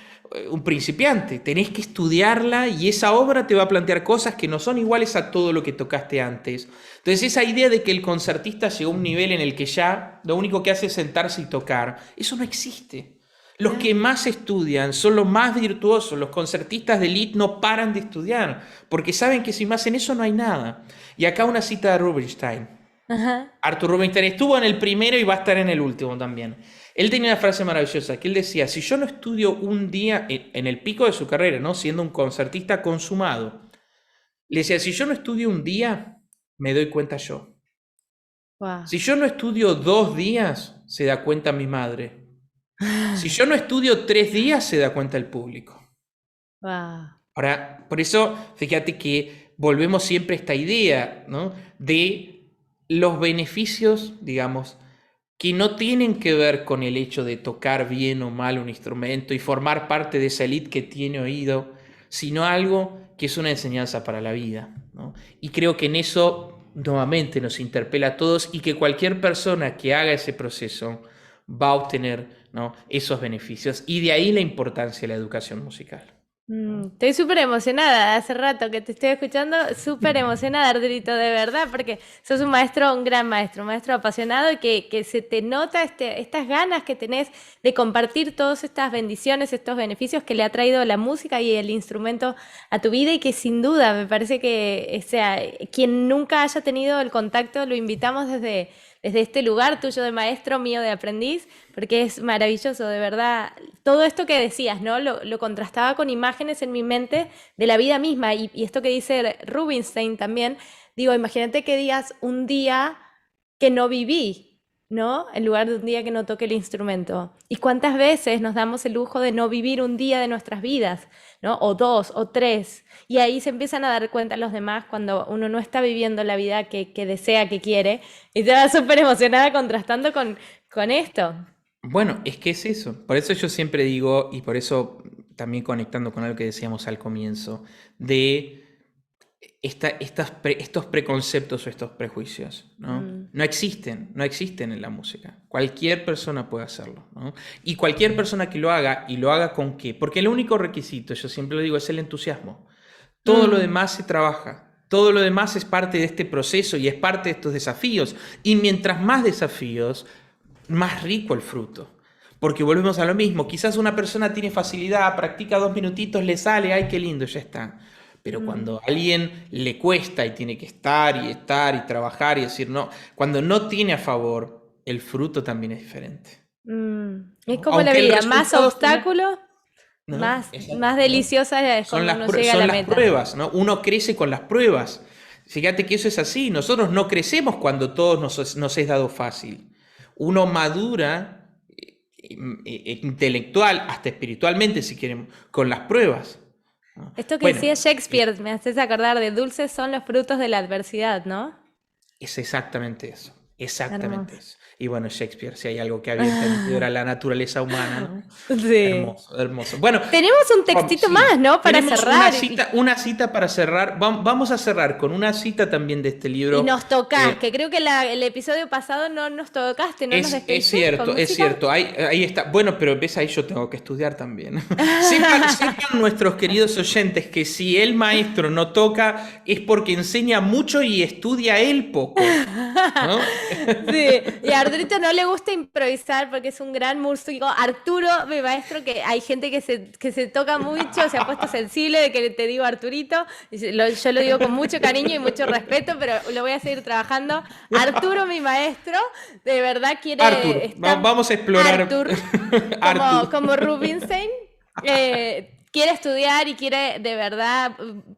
un principiante. Tenés que estudiarla y esa obra te va a plantear cosas que no son iguales a todo lo que tocaste antes. Entonces esa idea de que el concertista llegó a un nivel en el que ya lo único que hace es sentarse y tocar, eso no existe. Los que Claro. más estudian son los más virtuosos. Los concertistas de élite no paran de estudiar porque saben que si más en eso no hay nada. Y acá una cita de Rubinstein. Ajá. Arthur Rubinstein estuvo en el primero y va a estar en el último también. Él tenía una frase maravillosa que él decía, si yo no estudio un día en el pico de su carrera, ¿no?, siendo un concertista consumado, le decía, si yo no estudio un día, me doy cuenta yo. Wow. Si yo no estudio 2 días, se da cuenta mi madre. Si yo no estudio 3 días, se da cuenta el público. Wow. Ahora, por eso, fíjate que volvemos siempre a esta idea, ¿no?, de los beneficios, digamos, que no tienen que ver con el hecho de tocar bien o mal un instrumento y formar parte de esa élite que tiene oído, sino algo que es una enseñanza para la vida. ¿no? Y creo que en eso nuevamente nos interpela a todos y que cualquier persona que haga ese proceso va a obtener, ¿no?, esos beneficios. Y de ahí la importancia de la educación musical. Estoy súper emocionada, hace rato que te estoy escuchando, súper emocionada, Arturito, de verdad, porque sos un maestro, un gran maestro, un maestro apasionado y que se te nota estas ganas que tenés de compartir todas estas bendiciones, estos beneficios que le ha traído la música y el instrumento a tu vida y que sin duda me parece que, o sea, quien nunca haya tenido el contacto, lo invitamos desde este lugar tuyo de maestro, mío de aprendiz, porque es maravilloso, de verdad. Todo esto que decías, ¿no? Lo contrastaba con imágenes en mi mente de la vida misma. Y esto que dice Rubinstein también, digo, imagínate que digas un día que no viví, ¿no? En lugar de un día que no toque el instrumento. ¿Y cuántas veces nos damos el lujo de no vivir un día de nuestras vidas, ¿no? O dos, o tres. Y ahí se empiezan a dar cuenta los demás cuando uno no está viviendo la vida que desea, que quiere. Y te vas súper emocionada contrastando con esto. Bueno, es que es eso. Por eso yo siempre digo, y por eso también conectando con algo que decíamos al comienzo, de estos preconceptos o estos prejuicios, ¿no? No existen en la música. Cualquier persona puede hacerlo, ¿no? Y cualquier persona que ¿y lo haga con qué? Porque el único requisito, yo siempre lo digo, es el entusiasmo. Todo lo demás se trabaja. Todo lo demás es parte de este proceso y es parte de estos desafíos. Y mientras más desafíos, más rico el fruto. Porque volvemos a lo mismo. Quizás una persona tiene facilidad, practica 2 minutitos, le sale, ¡ay, qué lindo! Ya está. Pero cuando a alguien le cuesta y tiene que estar y trabajar y decir no, cuando no tiene a favor, el fruto también es diferente. Es como la Aunque el vida, más resultado obstáculos, ¿no? más Exacto. deliciosa es Son cuando las, uno llega a la las meta. pruebas, ¿no? Uno crece con las pruebas. Fíjate que eso es así. Nosotros no crecemos cuando todo nos es dado fácil. Uno madura intelectual, hasta espiritualmente, si queremos, con las pruebas, ¿no? Esto que Bueno, decía Shakespeare, me haces acordar de dulces son los frutos de la adversidad, ¿no? es exactamente eso. Exactamente Hermoso. eso. Y bueno, Shakespeare, si hay algo que había entendido era la naturaleza humana, ¿no? Sí. Hermoso, hermoso. Bueno, Tenemos un textito sí, más, ¿no? Para tenemos cerrar. una cita para cerrar. Vamos a cerrar con una cita también de este Y libro. nos tocás, que creo que el episodio pasado no nos tocaste, no nos Es despediste con cierto, es música. cierto. Ahí está. Bueno, pero ves, ahí yo tengo que estudiar también. Sepan nuestros queridos oyentes que si el maestro no toca es porque enseña mucho y estudia él poco, ¿no? Sí, y a Arturito no le gusta improvisar porque es un gran músico. Arturo, mi maestro, que hay gente que se toca mucho, se ha puesto sensible de que te digo Arturito. Yo lo digo con mucho cariño y mucho respeto, pero lo voy a seguir trabajando. Arturo, mi maestro, de verdad quiere Arthur, estar. vamos a explorar. Arthur, Arthur. como Rubinstein. Quiere estudiar y quiere de verdad,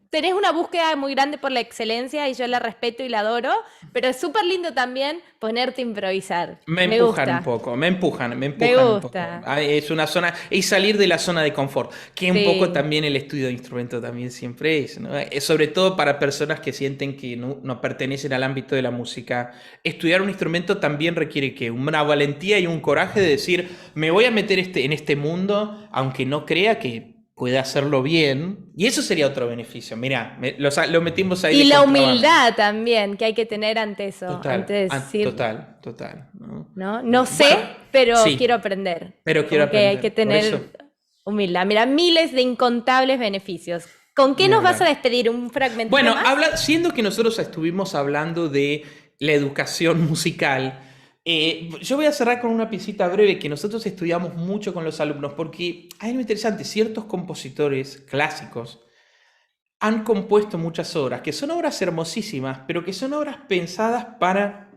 tenés una búsqueda muy grande por la excelencia y yo la respeto y la adoro, pero es súper lindo también ponerte a improvisar. Me empujan un poco, me empujan un poco. Es una zona, es salir de la zona de confort, que un poco también el estudio de instrumento también siempre es, ¿no? Sobre todo para personas que sienten que no pertenecen al ámbito de la música. Estudiar un instrumento también requiere que una valentía y un coraje de decir, me voy a meter en este mundo, aunque no crea que puede hacerlo bien, y eso sería otro beneficio. Mirá, lo metimos ahí. Y la humildad también que hay que tener ante eso, total, antes de decir, total. No sé, pero sí, quiero aprender. Pero quiero aprender. Que hay que tener humildad. Mira, miles de incontables beneficios. ¿Con qué nos vas a despedir? ¿Un fragmento Bueno, más? siendo que nosotros estuvimos hablando de la educación musical, yo voy a cerrar con una piecita breve que nosotros estudiamos mucho con los alumnos, porque hay algo interesante, ciertos compositores clásicos han compuesto muchas obras, que son obras hermosísimas, pero que son obras pensadas para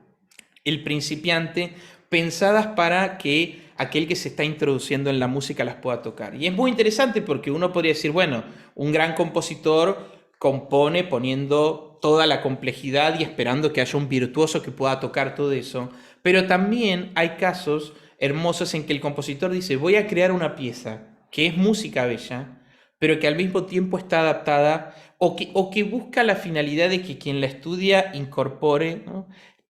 el principiante, pensadas para que aquel que se está introduciendo en la música las pueda tocar. Y es muy interesante porque uno podría decir, bueno, un gran compositor compone poniendo toda la complejidad y esperando que haya un virtuoso que pueda tocar todo eso. Pero también hay casos hermosos en que el compositor dice, voy a crear una pieza que es música bella, pero que al mismo tiempo está adaptada o que busca la finalidad de que quien la estudia incorpore, ¿no?,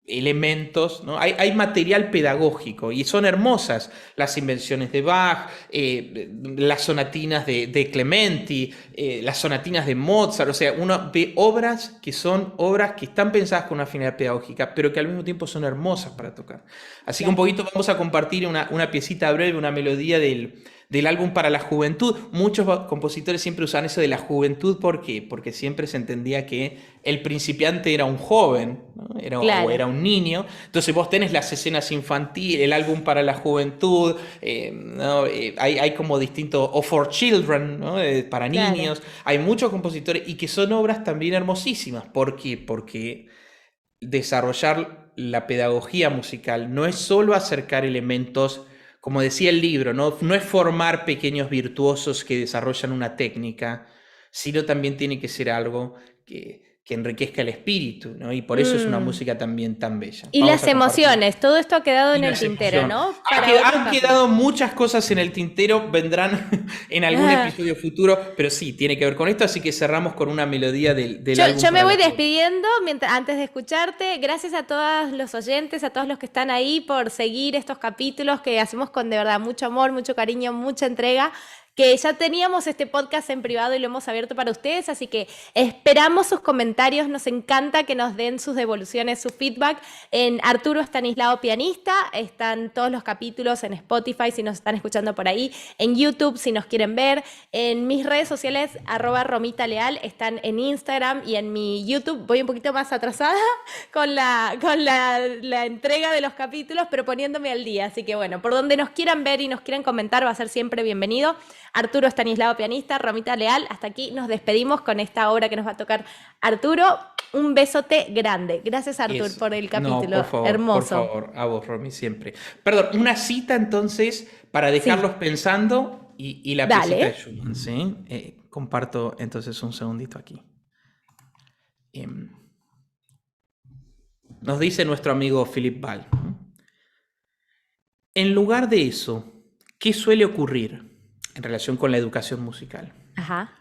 elementos, ¿no? Hay material pedagógico y son hermosas las invenciones de Bach, las sonatinas de Clementi, las sonatinas de Mozart, o sea, uno ve obras que son obras que están pensadas con una finalidad pedagógica, pero que al mismo tiempo son hermosas para tocar. Así que un Claro. poquito vamos a compartir una piecita breve, una melodía del álbum para la juventud. Muchos compositores siempre usan eso de la juventud, ¿por qué? Porque siempre se entendía que el principiante era un joven, ¿no? O Claro, era un niño. Entonces vos tenés las escenas infantiles, el álbum para la juventud, ¿no? Hay como distintos, o for children, ¿no? Para claro. niños. Hay muchos compositores y que son obras también hermosísimas. ¿Por qué? Porque desarrollar la pedagogía musical no es solo acercar elementos, como decía el libro, no es formar pequeños virtuosos que desarrollan una técnica, sino también tiene que ser algo que enriquezca el espíritu, ¿no? Y por eso es una Mm. música también tan bella. Y Vamos las a compartir. emociones, todo esto ha quedado Y en el las tintero, emociones. ¿no? Para otros Han capítulos. quedado muchas cosas en el tintero, vendrán en algún episodio futuro, pero sí, tiene que ver con esto, así que cerramos con una melodía del álbum Yo me para la voy juventud. despidiendo antes de escucharte. Gracias a todos los oyentes, a todos los que están ahí por seguir estos capítulos que hacemos con de verdad mucho amor, mucho cariño, mucha entrega. Que ya teníamos este podcast en privado y lo hemos abierto para ustedes, así que esperamos sus comentarios, nos encanta que nos den sus devoluciones, su feedback. En Arturo Estanislao Pianista están todos los capítulos en Spotify si nos están escuchando por ahí, en YouTube si nos quieren ver, en mis redes sociales @Romita Leal están en Instagram y en mi YouTube. Voy un poquito más atrasada con la entrega de los capítulos, pero poniéndome al día, así que bueno, por donde nos quieran ver y nos quieran comentar va a ser siempre bienvenido. Arturo Estanislao Pianista, Romita Leal, hasta aquí nos despedimos con esta obra que nos va a tocar Arturo. Un besote grande. Gracias, Artur, Eso. por el No, capítulo. por Hermoso. favor, a vos, Romy, siempre. Perdón, una cita entonces para dejarlos Sí, pensando y la piecita de dale. Schumann, ¿sí? Comparto entonces un segundito aquí. Em, Nos dice nuestro amigo Philip Ball. En lugar de eso, ¿qué suele ocurrir en relación con la educación musical? Ajá.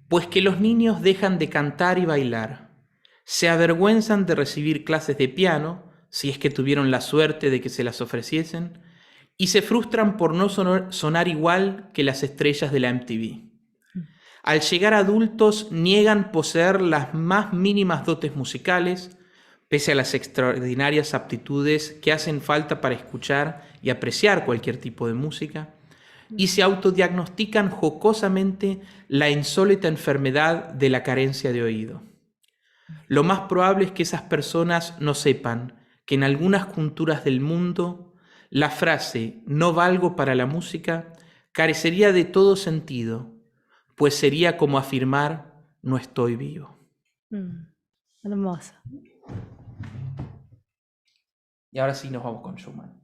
Pues que los niños dejan de cantar y bailar, se avergüenzan de recibir clases de piano, si es que tuvieron la suerte de que se las ofreciesen, y se frustran por no sonar igual que las estrellas de la MTV. Al llegar adultos niegan poseer las más mínimas dotes musicales, pese a las extraordinarias aptitudes que hacen falta para escuchar y apreciar cualquier tipo de música, y se autodiagnostican jocosamente la insólita enfermedad de la carencia de oído. Lo más probable es que esas personas no sepan que en algunas culturas del mundo la frase "no valgo para la música" carecería de todo sentido, pues sería como afirmar "no estoy vivo". Hermoso. Y ahora sí nos vamos con Schumann.